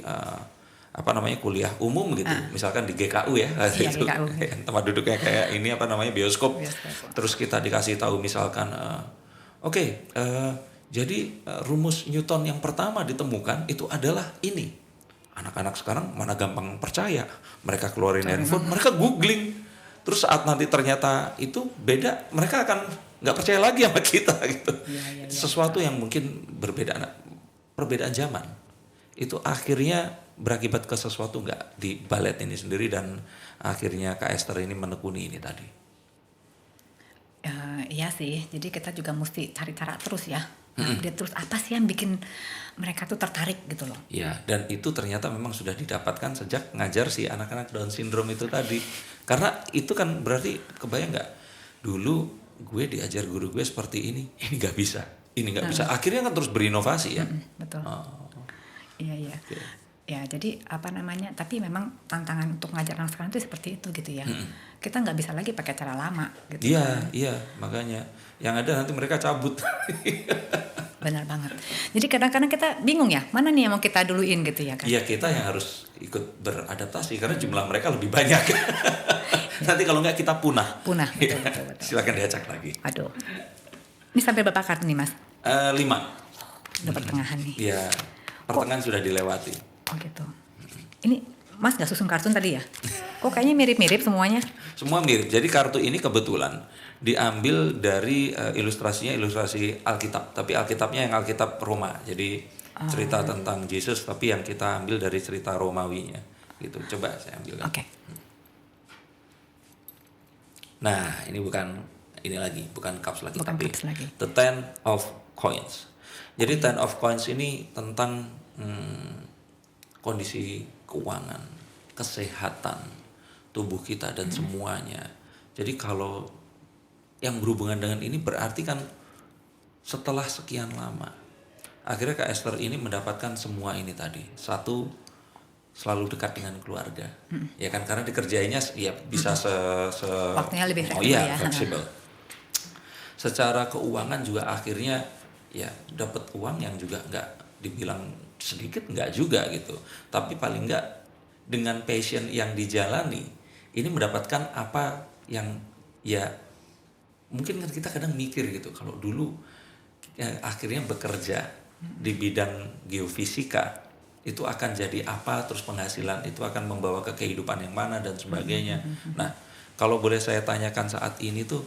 kuliah umum gitu, misalkan di GKU ya, itu GKU. tempat duduknya kayak ini bioskop. Terus kita dikasih tahu misalkan jadi rumus Newton yang pertama ditemukan itu adalah ini. Anak-anak sekarang mana gampang percaya. Mereka keluarin handphone, mereka googling. Terus saat nanti ternyata itu beda, mereka akan nggak percaya lagi sama kita gitu. Ya. Sesuatu yang mungkin perbedaan zaman. Itu akhirnya berakibat ke sesuatu nggak di balet ini sendiri, dan akhirnya Kak Esther ini menekuni ini tadi. Iya sih, jadi kita juga mesti cari cara terus ya. Dia terus apa sih yang bikin mereka tuh tertarik gitu loh. Ya, dan itu ternyata memang sudah didapatkan sejak ngajar si anak-anak Down syndrome itu tadi. Karena itu kan berarti kebayang nggak, dulu gue diajar guru gue seperti ini nggak bisa, ini nggak bisa. Akhirnya kan terus berinovasi ya. Betul. Iya. Oke. Ya, jadi apa namanya? Tapi memang tantangan untuk ngajar anak sekarang itu seperti itu gitu ya. Kita nggak bisa lagi pakai cara lama gitu kan. Iya, makanya yang ada nanti mereka cabut. Benar banget. Jadi kadang-kadang kita bingung ya, mana nih yang mau kita duluin gitu ya kan? Iya, kita yang harus ikut beradaptasi karena jumlah mereka lebih banyak. Nanti kalau nggak kita punah. Punah, betul. Silakan diacak lagi. Aduh. Ini sampai berapa kartu nih Mas? 5. Udah pertengahan nih. Iya, pertengahan sudah dilewati. Oh gitu. Ini Mas nggak susun kartun tadi ya? Kok kayaknya mirip-mirip semuanya? Semua mirip. Jadi kartu ini kebetulan diambil dari ilustrasi Alkitab, tapi Alkitabnya yang Alkitab Roma. Jadi cerita tentang Yesus, tapi yang kita ambil dari cerita Romawinya. Gitu. Coba saya ambil. Oke. Nah, ini bukan cups lagi, Bukan tapi cups lagi. The Ten of Coins. Jadi Ten of Coins ini tentang kondisi keuangan, kesehatan tubuh kita dan semuanya. Jadi kalau yang berhubungan dengan ini berarti kan setelah sekian lama akhirnya Kak Esther ini mendapatkan semua ini tadi. Satu, selalu dekat dengan keluarga. Ya kan, karena dikerjainnya ya bisa waktunya lebih fleksibel ya. Fleksibel. Secara keuangan juga akhirnya ya dapat uang yang juga nggak dibilang sedikit, nggak juga gitu. Tapi paling nggak dengan passion yang dijalani ini mendapatkan apa yang ya mungkin kan kita kadang mikir gitu, kalau dulu ya, akhirnya bekerja di bidang geofisika itu akan jadi apa, terus penghasilan itu akan membawa ke kehidupan yang mana dan sebagainya. Nah, kalau boleh saya tanyakan saat ini tuh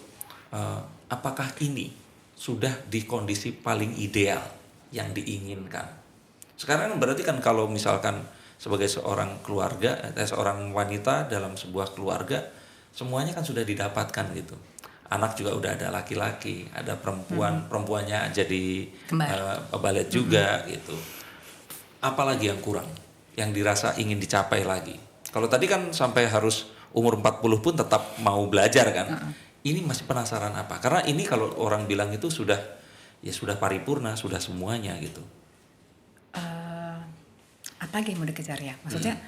apakah ini sudah di kondisi paling ideal yang diinginkan? Sekarang berarti kan kalau misalkan sebagai seorang keluarga, seorang wanita dalam sebuah keluarga, semuanya kan sudah didapatkan gitu. Anak juga udah ada laki-laki, ada perempuan, perempuannya jadi balet juga gitu. Apalagi yang kurang, yang dirasa ingin dicapai lagi. Kalau tadi kan sampai harus umur 40 pun tetap mau belajar kan. Ini masih penasaran apa? Karena ini kalau orang bilang itu sudah paripurna, sudah semuanya gitu. Apa lagi yang mau dikejar ya? Maksudnya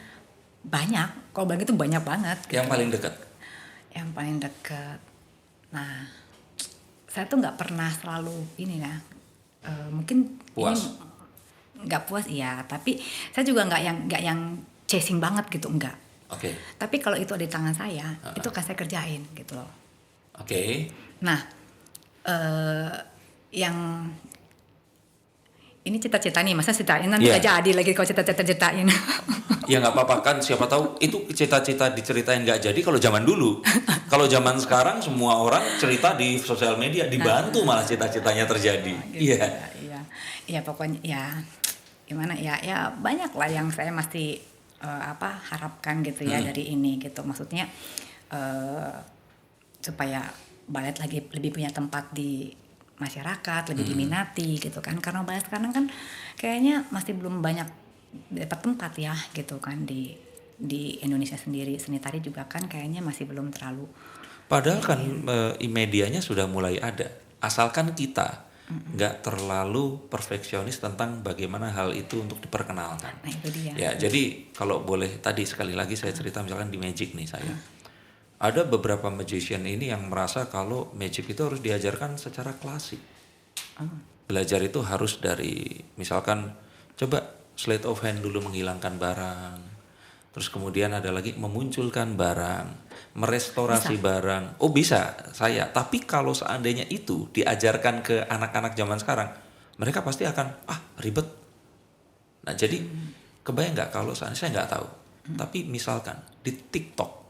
banyak, kalau bilang itu banyak banget. Gitu. Yang paling dekat? Yang paling dekat. Nah, saya tuh nggak pernah selalu ini ya. Mungkin puas. Ini nggak puas iya, tapi saya juga nggak yang chasing banget gitu, enggak. Oke. Tapi kalau itu ada di tangan saya, itu akan saya kerjain gitu loh. Oke. Nah, yang ini cita-cita nih, masa ceritain nanti gak jadi lagi kalau cita-cita-ceritain. Ya nggak apa-apa kan, siapa tahu itu cita-cita diceritain nggak jadi kalau zaman dulu. Kalau zaman sekarang semua orang cerita di sosial media, dibantu malah cita-citanya terjadi. Iya. Iya pokoknya ya gimana ya banyak lah yang saya masih harapkan gitu ya dari ini gitu. Maksudnya supaya balet lagi lebih punya tempat di masyarakat, lebih diminati gitu kan, karena balet sekarang kan kayaknya masih belum banyak dapat tempat ya gitu kan di Indonesia sendiri. Seni tari juga kan kayaknya masih belum terlalu. Padahal kan medianya sudah mulai ada, asalkan kita nggak terlalu perfeksionis tentang bagaimana hal itu untuk diperkenalkan. Nah itu dia. Ya jadi kalau boleh tadi sekali lagi saya cerita misalkan di magic nih saya. Ada beberapa magician ini yang merasa kalau magic itu harus diajarkan secara klasik. Belajar itu harus dari misalkan coba sleight of hand dulu menghilangkan barang. Terus kemudian ada lagi memunculkan barang, merestorasi barang. Oh bisa saya, tapi kalau seandainya itu diajarkan ke anak-anak zaman sekarang, mereka pasti akan ribet. Nah jadi kebayang nggak kalau saya nggak tahu. Tapi misalkan di TikTok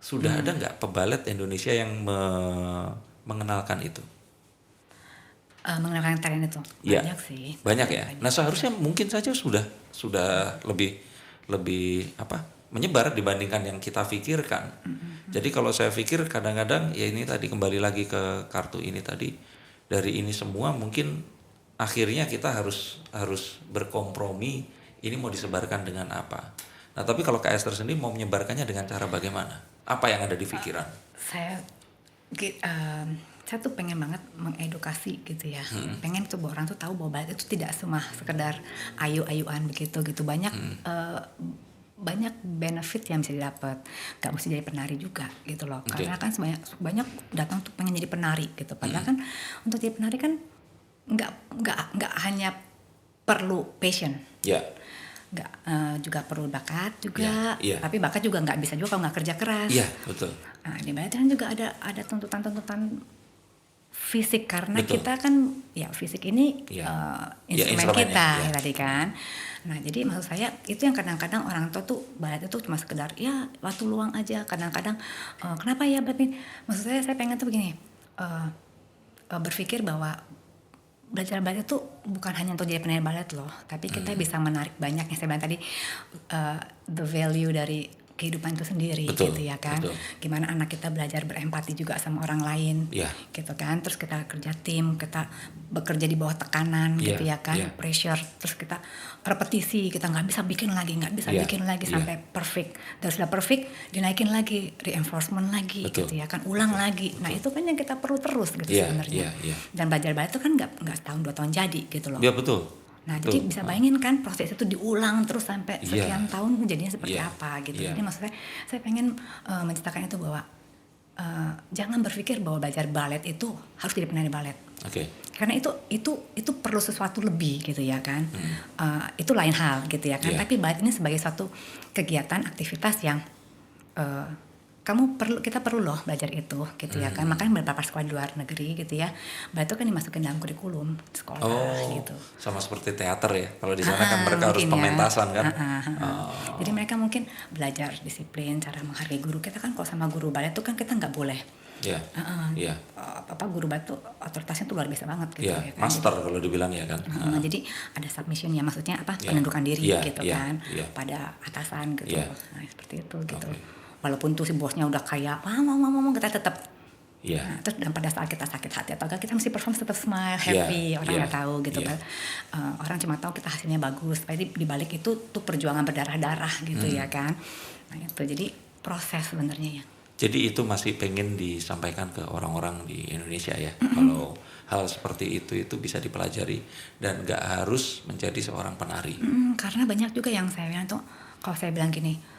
sudah ada nggak pebalet Indonesia yang mengenalkan itu? Mengenalkan tarian itu banyak sih. Banyak ya. Nah seharusnya mungkin saja sudah lebih menyebar dibandingkan yang kita pikirkan. Jadi kalau saya pikir kadang-kadang ya ini tadi kembali lagi ke kartu ini tadi, dari ini semua mungkin akhirnya kita harus berkompromi ini mau disebarkan dengan apa. Nah tapi kalau Kak Esther sendiri mau menyebarkannya dengan cara bagaimana? Apa yang ada di pikiran? Saya saya tuh pengen banget mengedukasi gitu ya. Pengen tuh bahwa orang tuh tahu bahwa balet itu tidak cuma sekedar ayu-ayuan begitu gitu. Banyak benefit yang bisa didapat. Gak mesti jadi penari juga gitu loh. Okay. Karena kan banyak datang tuh pengen jadi penari gitu. Padahal kan untuk jadi penari kan nggak hanya perlu passion. Ya. Nggak, juga perlu bakat juga. Yeah. Tapi bakat juga nggak bisa juga kalau nggak kerja keras. Iya, betul. Nah, di balet kan juga ada tuntutan fisik karena Betul. kita kan ya fisik ini instrumen kita ya tadi kan. Nah jadi maksud saya itu yang kadang-kadang orang tua tuh balet itu cuma sekedar ya waktu luang aja. Kadang-kadang kenapa ya balet ini? Maksud saya pengen tuh begini, berpikir bahwa belajar balet itu bukan hanya untuk jadi penari balet loh, tapi kita bisa menarik banyak yang saya bilang tadi, the value dari kehidupan itu sendiri. Betul, gitu ya kan. betul. Gimana anak kita belajar berempati juga sama orang lain. Yeah. Gitu kan. Terus kita kerja tim, kita bekerja di bawah tekanan gitu ya kan, pressure, terus kita repetisi, kita nggak bisa bikin lagi sampai perfect. Dan sudah perfect dinaikin lagi, reinforcement lagi. Betul. Gitu ya kan, ulang lagi. Nah itu kan yang kita perlu terus gitu sebenarnya. Dan belajar balet itu kan nggak setahun 2 tahun jadi gitu loh. Iya betul. Nah jadi bisa bayangin kan proses itu diulang terus sampai sekian tahun jadinya seperti apa gitu. Jadi maksudnya saya pengen menceritakan itu bahwa jangan berpikir bahwa belajar balet itu harus jadi penari balet. Okay. Karena itu perlu sesuatu lebih gitu ya kan. Itu lain hal gitu ya kan. Tapi balet ini sebagai suatu kegiatan aktivitas yang kita perlu loh belajar itu gitu ya kan. Makanya beberapa sekolah di luar negeri gitu ya, balet itu kan dimasukin dalam kurikulum sekolah gitu. Sama seperti teater ya. Kalau di sana kan mereka harus pementasan kan. Jadi mereka mungkin belajar disiplin, cara menghargai guru. Kita kan kalau sama guru balet itu kan kita nggak boleh. Guru balet tuh otoritasnya tuh luar biasa banget gitu ya kan. Master kalau dibilang ya kan. Jadi ada submission ya, maksudnya penundukan diri gitu kan pada atasan gitu. Nah seperti itu gitu. Walaupun tuh si bosnya udah kayak ngomong kita tetap. Nah, terus dan pada saat kita sakit hati atau kita mesti perform tetap smile, happy, orang nggak tahu gitu kan. Orang cuma tahu kita hasilnya bagus. Tapi di balik itu tuh perjuangan berdarah-darah gitu ya kan. Nah itu jadi proses sebenarnya ya. Jadi itu masih pengen disampaikan ke orang-orang di Indonesia ya. Kalau hal seperti itu bisa dipelajari dan nggak harus menjadi seorang penari. Karena banyak juga yang saya bilang tuh, kalau saya bilang gini,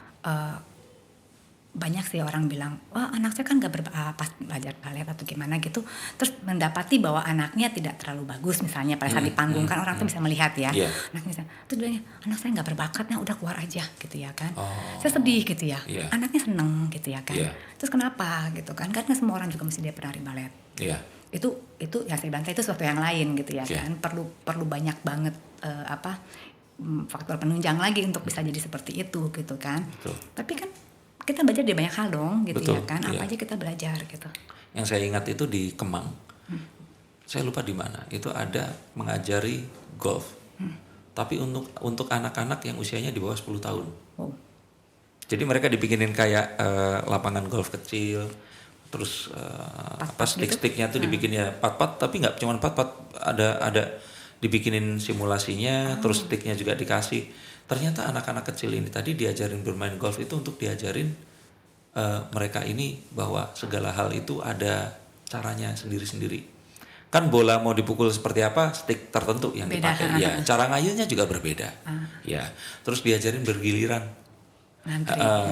banyak sih orang bilang, wah anak saya kan gak pas belajar balet atau gimana gitu, terus mendapati bahwa anaknya tidak terlalu bagus misalnya pada saat di panggung kan orang tuh bisa melihat ya, anaknya terus bilangnya anak saya nggak berbakatnya udah keluar aja gitu ya kan, saya sedih gitu ya, anaknya seneng gitu ya kan, terus kenapa gitu kan, karena semua orang juga mesti dia penari balet, itu ya saya bilang itu sesuatu yang lain gitu ya kan, perlu banyak banget faktor penunjang lagi untuk bisa jadi seperti itu gitu kan, tapi kan kita belajar dari banyak hal dong gitu ya kan, apa aja kita belajar gitu. Yang saya ingat itu di Kemang, saya lupa di mana, itu ada mengajari golf, tapi untuk anak-anak yang usianya di bawah 10 tahun. Jadi mereka dibikinin kayak lapangan golf kecil, terus stick-sticknya tuh dibikinnya pat-pat, tapi nggak cuma pat-pat, ada dibikinin simulasinya, terus sticknya juga dikasih. Ternyata anak-anak kecil ini tadi diajarin bermain golf itu untuk diajarin mereka ini bahwa segala hal itu ada caranya sendiri-sendiri. Kan bola mau dipukul seperti apa, stick tertentu yang dipakai. Ya, cara ngayuhnya juga berbeda. Ya, terus diajarin bergiliran.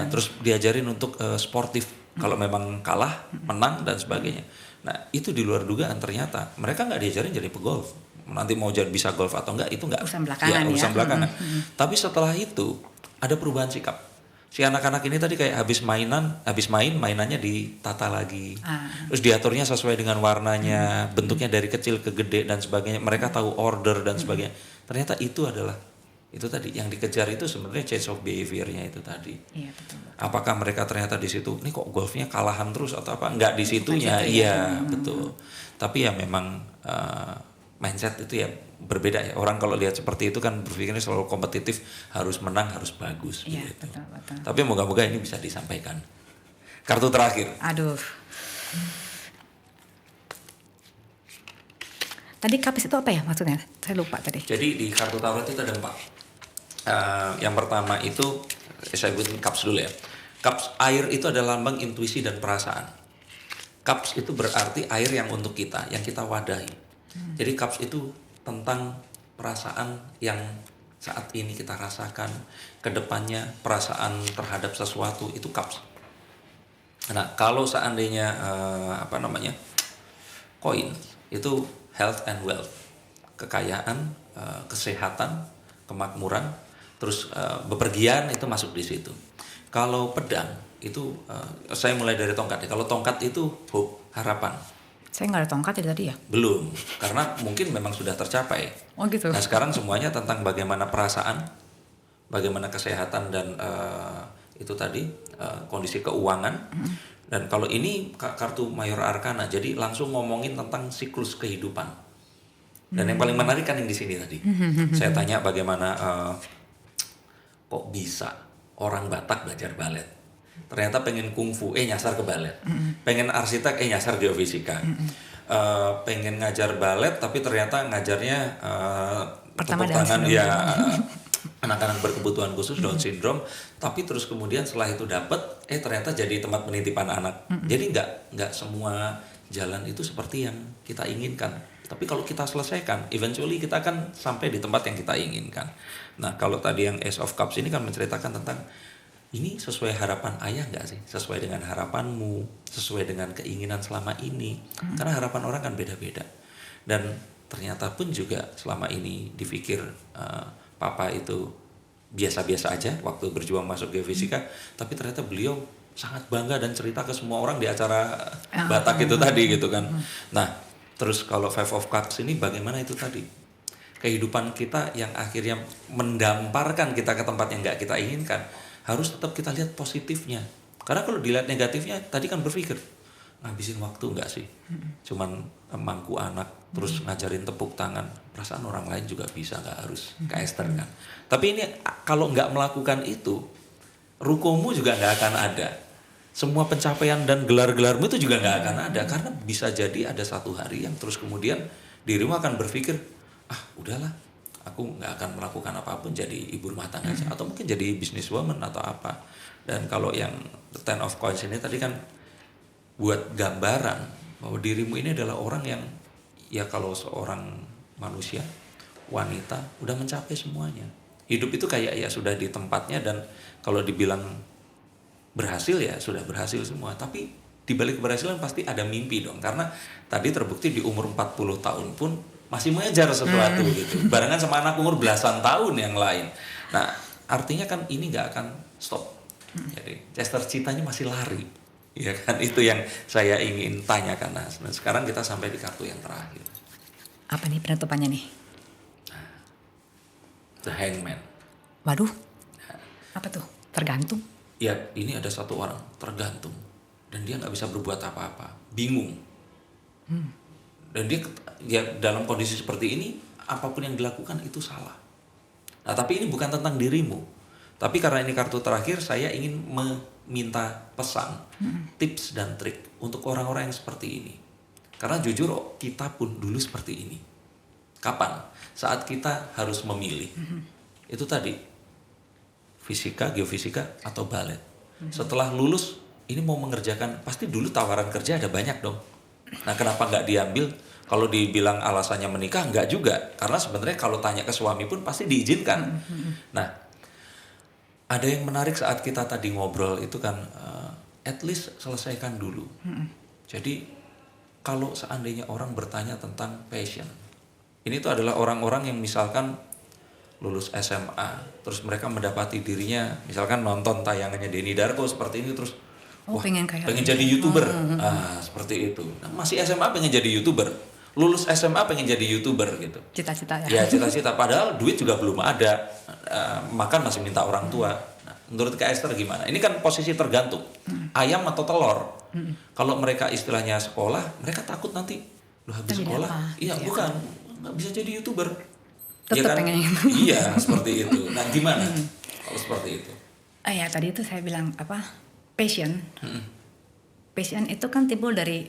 Terus diajarin untuk sportif. Kalau memang kalah, menang dan sebagainya. Nah, itu di luar dugaan ternyata mereka nggak diajarin jadi pegolf. Nanti mau jadi bisa golf atau enggak itu enggak urusan belakangan ya. Tapi setelah itu ada perubahan sikap. Si anak-anak ini tadi kayak habis mainannya ditata lagi. Terus diaturnya sesuai dengan warnanya, bentuknya dari kecil ke gede dan sebagainya. Mereka tahu order dan sebagainya. Ternyata itu tadi yang dikejar itu sebenarnya change of behavior-nya itu tadi. Iya, betul. Apakah mereka ternyata di situ, ini kok golfnya kalahan terus atau apa? Enggak di situnya. Iya, betul. Tapi ya memang mindset itu ya berbeda ya. Orang kalau lihat seperti itu kan berpikirnya selalu kompetitif, harus menang, harus bagus gitu. Betul. Tapi moga-moga ini bisa disampaikan. Kartu terakhir. Aduh. Tadi cups itu apa ya maksudnya? Saya lupa tadi. Jadi di kartu tarot itu ada 4. Yang pertama itu saya sebutin cups dulu ya. Cups air itu adalah lambang intuisi dan perasaan. Cups itu berarti air yang untuk kita, yang kita wadahi. Jadi cups itu tentang perasaan yang saat ini kita rasakan, kedepannya perasaan terhadap sesuatu itu cups. Nah, kalau seandainya koin itu health and wealth, kekayaan, kesehatan, kemakmuran, terus bepergian itu masuk di situ. Kalau pedang itu saya mulai dari tongkat ya. Kalau tongkat itu hope, harapan. Saya nggak ada tongkat ya tadi ya? Belum, karena mungkin memang sudah tercapai. Oh gitu. Nah sekarang semuanya tentang bagaimana perasaan, bagaimana kesehatan dan itu tadi kondisi keuangan. Dan kalau ini kartu Mayor Arkana, jadi langsung ngomongin tentang siklus kehidupan. Dan yang paling menarik kan yang di sini tadi. Saya tanya bagaimana kok bisa orang Batak belajar balet. Ternyata pengen kungfu, nyasar ke balet. Pengen arsitek, nyasar geofisika. Pengen ngajar balet, tapi ternyata ngajarnya tepuk tangan ya anak-anak berkebutuhan khusus Down syndrome. Tapi terus kemudian setelah itu dapet, ternyata jadi tempat penitipan anak. Jadi nggak semua jalan itu seperti yang kita inginkan. Tapi kalau kita selesaikan, eventually kita akan sampai di tempat yang kita inginkan. Nah kalau tadi yang Ace of Cups ini kan menceritakan tentang ini sesuai harapan ayah nggak sih? Sesuai dengan harapanmu, sesuai dengan keinginan selama ini. Karena harapan orang kan beda-beda. Dan ternyata pun juga selama ini dipikir papa itu biasa-biasa aja waktu berjuang masuk geofisika. Tapi ternyata beliau sangat bangga dan cerita ke semua orang di acara Batak itu tadi gitu kan. Nah terus kalau Five of Cups ini bagaimana itu tadi? Kehidupan kita yang akhirnya mendamparkan kita ke tempat yang nggak kita inginkan. Harus tetap kita lihat positifnya. Karena kalau dilihat negatifnya, tadi kan berpikir, ngabisin waktu nggak sih? Cuman mangku anak, terus ngajarin tepuk tangan. Perasaan orang lain juga bisa, nggak harus kayak Esther kan. Tapi ini kalau nggak melakukan itu, rukomu juga nggak akan ada. Semua pencapaian dan gelar-gelarmu itu juga nggak akan ada. Karena bisa jadi ada satu hari yang terus kemudian dirimu akan berpikir, udahlah. Aku nggak akan melakukan apapun, jadi ibu rumah tangga aja, atau mungkin jadi businesswoman atau apa. Dan kalau yang the Ten of Coins ini tadi kan buat gambaran bahwa dirimu ini adalah orang yang ya kalau seorang manusia, wanita udah mencapai semuanya. Hidup itu kayak ya sudah di tempatnya dan kalau dibilang berhasil ya sudah berhasil semua. Tapi di balik keberhasilan pasti ada mimpi dong. Karena tadi terbukti di umur 40 tahun pun masih mengejar sesuatu gitu. Barengan sama anak umur belasan tahun yang lain. Nah, artinya kan ini nggak akan stop. Jadi Chester citanya masih lari. Ya kan, itu yang saya ingin tanyakan. Nah, sekarang kita sampai di kartu yang terakhir. Apa nih penutupannya nih? The Hangman. Waduh. Apa tuh? Tergantung. Ya, ini ada satu orang tergantung dan dia nggak bisa berbuat apa-apa, bingung. Dan dia dalam kondisi seperti ini, apapun yang dilakukan itu salah. Nah, tapi ini bukan tentang dirimu. Tapi karena ini kartu terakhir, saya ingin meminta pesan, tips dan trik untuk orang-orang yang seperti ini. Karena jujur, kita pun dulu seperti ini. Kapan? Saat kita harus memilih. Itu tadi, fisika, geofisika, atau balet. Setelah lulus, ini mau mengerjakan, pasti dulu tawaran kerja ada banyak dong. Nah, kenapa nggak diambil? Kalau dibilang alasannya menikah, nggak juga. Karena sebenarnya kalau tanya ke suami pun pasti diizinkan. Nah, ada yang menarik saat kita tadi ngobrol itu kan, at least selesaikan dulu. Jadi, kalau seandainya orang bertanya tentang passion, ini tuh adalah orang-orang yang misalkan lulus SMA, terus mereka mendapati dirinya, misalkan nonton tayangannya Denny Darko seperti ini, terus pengen jadi YouTuber. Seperti itu. Nah, masih SMA pengen jadi YouTuber. Lulus SMA pengen jadi YouTuber gitu. Cita-cita ya. Ya, cita-cita. Padahal duit juga belum ada. Makan masih minta orang tua. Nah, menurut Kak Esther gimana? Ini kan posisi tergantung. Ayam atau telur. Kalau mereka istilahnya sekolah, mereka takut nanti habis sekolah. Iya, bukan. Nggak bisa jadi YouTuber. Tetap pengen itu. Iya, seperti itu. Nah, gimana kalau seperti itu? Ya, tadi itu saya bilang passion. Passion itu kan timbul dari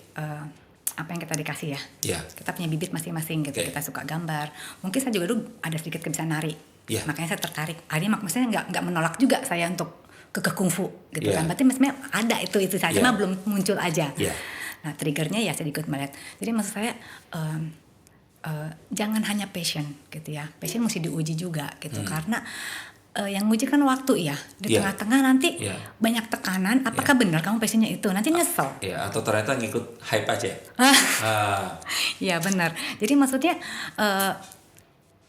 apa yang kita dikasih ya. Yeah. Kita punya bibit masing-masing gitu. Okay. Kita suka gambar. Mungkin saya juga dulu ada sedikit kebiasaan nari. Yeah. Makanya saya tertarik. Akhirnya maksudnya nggak menolak juga saya untuk ke kungfu gitu kan. Berarti maksudnya ada itu saja, cuma belum muncul aja. Yeah. Nah triggernya ya saya ikut ballet. Jadi maksud saya jangan hanya passion gitu ya. Passion mesti diuji juga gitu karena yang nguji kan waktu ya. Di tengah-tengah nanti banyak tekanan. Apakah benar kamu passionnya itu? Nanti nyesel. Atau ternyata ngikut hype aja. Iya benar. Jadi maksudnya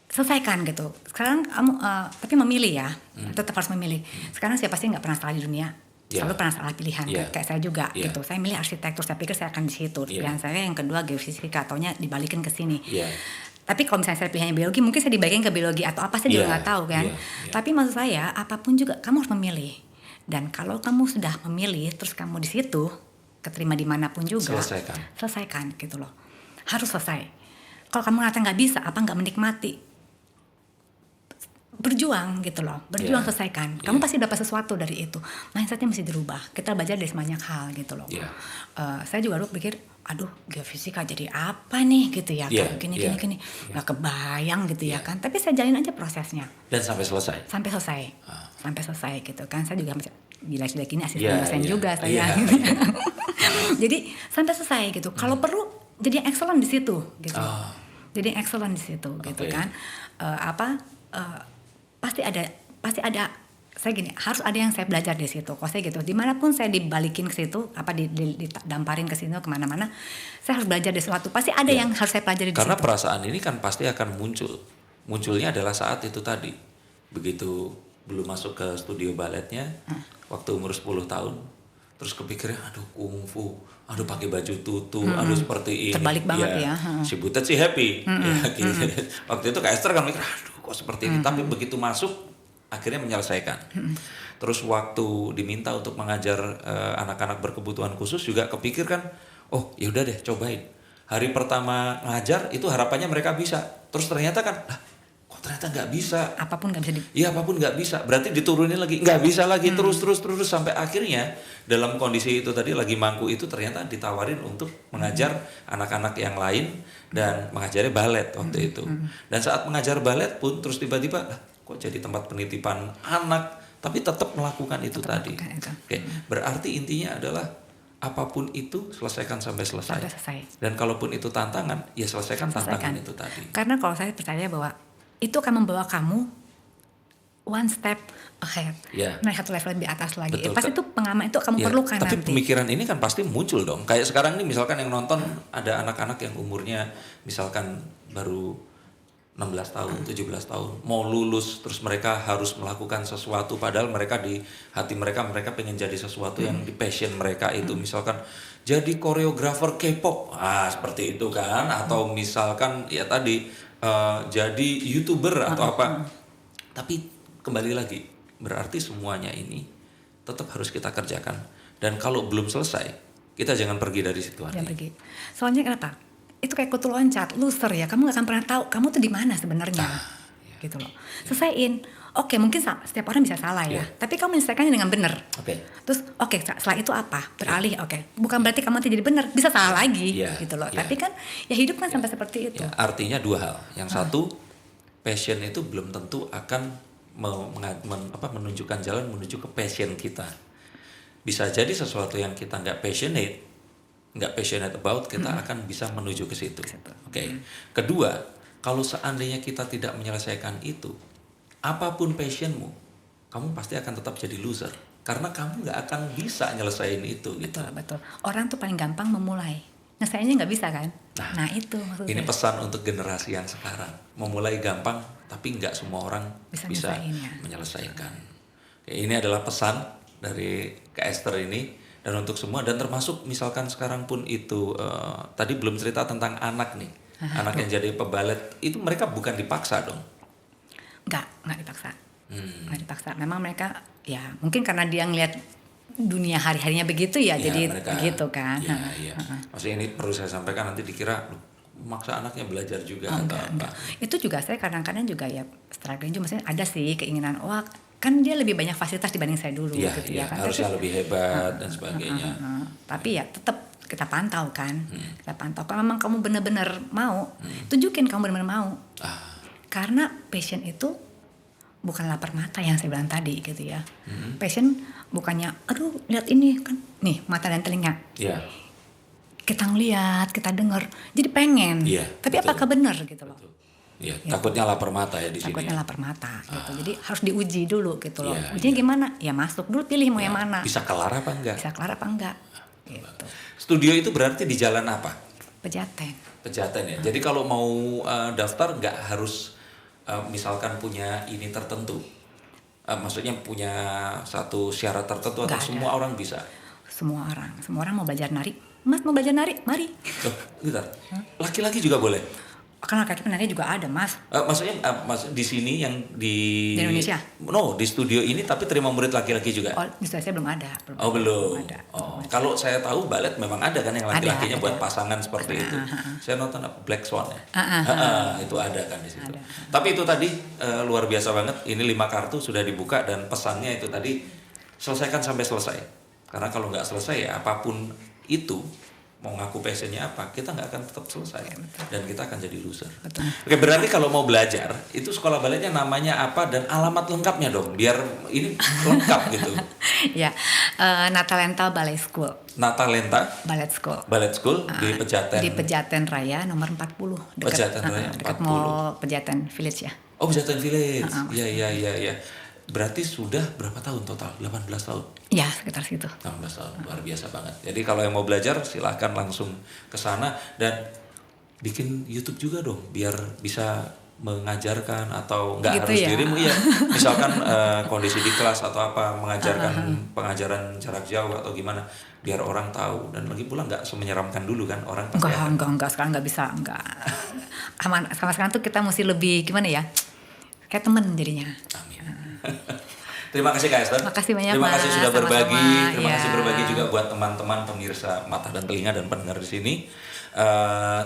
selesaikan gitu. Sekarang kamu tapi memilih ya. Tetap harus memilih. Sekarang siapa sih nggak pernah salah di dunia? Selalu pernah salah pilihan. Kayak saya juga gitu. Saya milih arsitektur. Saya pikir saya akan di situ. Pilihan saya yang kedua geofisika. Taunya dibalikin ke sini. Tapi kalau misalnya saya pilihannya biologi, mungkin saya dibalikin ke biologi atau apa saya juga nggak tahu kan. Tapi maksud saya apapun juga kamu harus memilih. Dan kalau kamu sudah memilih, terus kamu di situ keterima dimanapun juga, selesaikan gitu loh. Harus selesai. Kalau kamu ngata nggak bisa, apa nggak menikmati, berjuang gitu loh, selesaikan. Kamu pasti dapat sesuatu dari itu. Mindsetnya mesti dirubah. Kita belajar dari banyak hal gitu loh. Saya juga dulu pikir, aduh geofisika jadi apa nih gitu ya, gini, nggak kebayang gitu ya kan. Tapi saya jalin aja prosesnya. Dan sampai selesai. Sampai selesai gitu kan. Saya juga gila-gila gini asisten dosen juga saya. Jadi sampai selesai gitu. Kalau perlu jadi yang excellent di situ gitu. Jadi yang excellent di situ gitu kan. Pasti ada saya gini, harus ada yang saya belajar di situ. Kalau saya gitu, dimanapun saya dibalikin ke situ, didamparin ke situ kemana-mana, saya harus belajar di sesuatu. Pasti ada yang harus saya pelajari di situ. Karena perasaan ini kan pasti akan munculnya adalah saat itu tadi, begitu belum masuk ke studio baletnya, waktu umur 10 tahun, terus kepikirnya, aduh kungfu, aduh pakai baju tutu, aduh seperti ini. Terbalik banget ya. Si Butet sih happy. Gitu. Waktu itu Kak Esther kan mikir, aduh kok seperti ini. Tapi begitu masuk, akhirnya menyelesaikan. Terus waktu diminta untuk mengajar anak-anak berkebutuhan khusus juga kepikir kan, oh ya udah deh cobain. Hari pertama ngajar itu harapannya mereka bisa. Terus ternyata kan, kok ternyata nggak bisa. Apapun nggak bisa. Iya apapun nggak bisa. Berarti diturunin lagi, nggak bisa lagi. Terus sampai akhirnya dalam kondisi itu tadi lagi mangku itu ternyata ditawarin untuk mengajar anak-anak yang lain dan mengajarnya balet waktu itu. Dan saat mengajar balet pun terus tiba-tiba kok jadi tempat penitipan anak, tapi tetap melakukan itu tadi. Oke, berarti intinya adalah apapun itu selesaikan sampai selesai. Dan kalaupun itu tantangan, ya selesaikan tantangan itu tadi. Karena kalau saya percaya bahwa itu akan membawa kamu one step ahead, naik satu level lebih atas lagi. Pasti itu pengalaman itu kamu perlukan tapi nanti. Pemikiran ini kan pasti muncul dong. Kayak sekarang ini misalkan yang nonton ada anak-anak yang umurnya misalkan baru 16 tahun, 17 tahun, mau lulus, terus mereka harus melakukan sesuatu, padahal mereka di hati mereka pengen jadi sesuatu yang di passion mereka itu, misalkan jadi koreografer K-pop, seperti itu kan, atau misalkan ya tadi jadi YouTuber atau apa. Tapi kembali lagi, berarti semuanya ini tetap harus kita kerjakan. Dan kalau belum selesai, kita jangan pergi dari situ. Jangan pergi. Soalnya kenapa? Itu kayak kutu loncat, loser ya. Kamu gak akan pernah tahu kamu tuh di mana sebenarnya. Gitu loh. Selesaiin. Oke, mungkin setiap orang bisa salah ya. Tapi kamu menyelesaikannya dengan benar. Terus setelah itu apa? Beralih. Bukan berarti kamu nanti jadi benar, bisa salah lagi gitu loh. Tapi kan ya hidup kan sampai seperti itu. Artinya dua hal. Yang satu, passion itu belum tentu akan menunjukkan jalan menuju ke passion kita. Bisa jadi sesuatu yang kita nggak passionate about, kita akan bisa menuju ke situ. Kedua, kalau seandainya kita tidak menyelesaikan itu, apapun passionmu, kamu pasti akan tetap jadi loser. Karena kamu nggak akan bisa nyelesain itu. Betul. Orang tuh paling gampang memulai. Nyelesainnya nggak bisa kan? Nah itu maksudnya. Ini pesan untuk generasi yang sekarang. Memulai gampang, tapi nggak semua orang bisa menyelesaikan. Ini adalah pesan dari Kak Esther ini. Dan untuk semua, dan termasuk misalkan sekarang pun itu tadi belum cerita tentang anak nih, anak yang jadi pebalet itu mereka bukan dipaksa dong? Nggak dipaksa, nggak dipaksa. Memang mereka ya mungkin karena dia ngeliat dunia hari-harinya begitu ya jadi mereka, begitu kan. Maksudnya ini perlu saya sampaikan, nanti dikira maksa anaknya belajar juga atau apa? Itu juga saya kadang-kadang juga ya struggling juga, maksudnya ada sih keinginan kan dia lebih banyak fasilitas dibanding saya dulu gitu ya kan. Harusnya lebih hebat dan sebagainya. Tapi ya tetap kita pantau kan. Kita pantau kalau memang kamu benar-benar mau, tunjukin kamu benar-benar mau. Karena passion itu bukan lapar mata yang saya bilang tadi gitu ya. Passion bukannya aduh lihat ini kan nih mata dan telinga. kita ngeliat, kita denger, jadi pengen. Iya, Tapi betul. apakah benar gitu loh? Iya, takutnya lapar mata ya di sini. Takutnya lapar mata gitu. Jadi harus diuji dulu gitu loh. Iya, Ujinya gimana? Ya masuk dulu, pilih mau yang mana. Bisa kelar apa enggak? Bisa kelar apa enggak? Gitu. Studio itu berarti di jalan apa? Pejaten. Pejaten ya. Jadi kalau mau daftar nggak harus misalkan punya ini tertentu. Maksudnya punya satu syarat tertentu atau Nggak ada. semua orang bisa. Semua orang mau belajar nari. Mas mau belajar nari? Mari. Loh, bentar. Laki-laki juga boleh. Karena laki-laki penari juga ada, Mas. Maksudnya di sini yang di Indonesia? No, di studio ini tapi terima murid laki-laki juga. Oh, di saya belum ada. Oh belum. ada. Oh, kalau saya tahu balet memang ada kan yang laki-lakinya Ada. buat pasangan seperti itu. Saya nonton apa Black Swan ya. Itu ada kan di situ. Ada. Tapi itu tadi luar biasa banget. Ini 5 kartu sudah dibuka dan pesannya itu tadi selesaikan sampai selesai. Karena kalau nggak selesai ya apapun itu mau ngaku passionnya apa kita nggak akan tetap selesai dan kita akan jadi loser. Betul. Oke, berarti kalau mau belajar itu sekolah baletnya namanya apa dan alamat lengkapnya dong biar ini lengkap gitu. Ya, Natalenta Ballet School. Natalenta Ballet School. Ballet School di Pejaten. Di Pejaten Raya nomor 40. Pejaten Raya dekat 40. Mall Pejaten Village ya. Oh, Pejaten Village. Iya. Berarti sudah berapa tahun total? 18 tahun. Ya, sekitar situ. 18 tahun. Luar biasa banget. Jadi kalau yang mau belajar silahkan langsung ke sana dan bikin YouTube juga dong biar bisa mengajarkan atau nggak Gitu harus ya? dirimu ya. Misalkan kondisi di kelas atau apa mengajarkan pengajaran jarak jauh atau gimana biar orang tahu dan lagi pula nggak semenyeramkan dulu kan orang pasti akan- Enggak, sekarang nggak bisa, enggak. Sama sekarang tuh kita mesti lebih gimana ya? Kayak temen jadinya. Amin. Terima kasih Kak Esther. Makasih banyak, Terima kasih Mas. sudah berbagi. Sama-sama, Terima kasih ya. berbagi juga buat teman-teman pemirsa mata dan telinga dan pendengar di sini.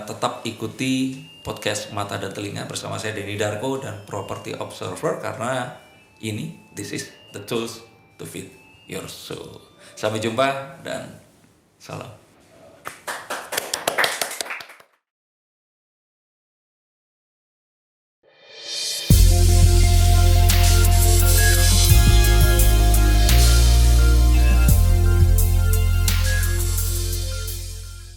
Tetap ikuti podcast Mata dan Telinga bersama saya Denny Darko dan Property Observer karena ini this is the tools to feed your soul. Sampai jumpa dan salam.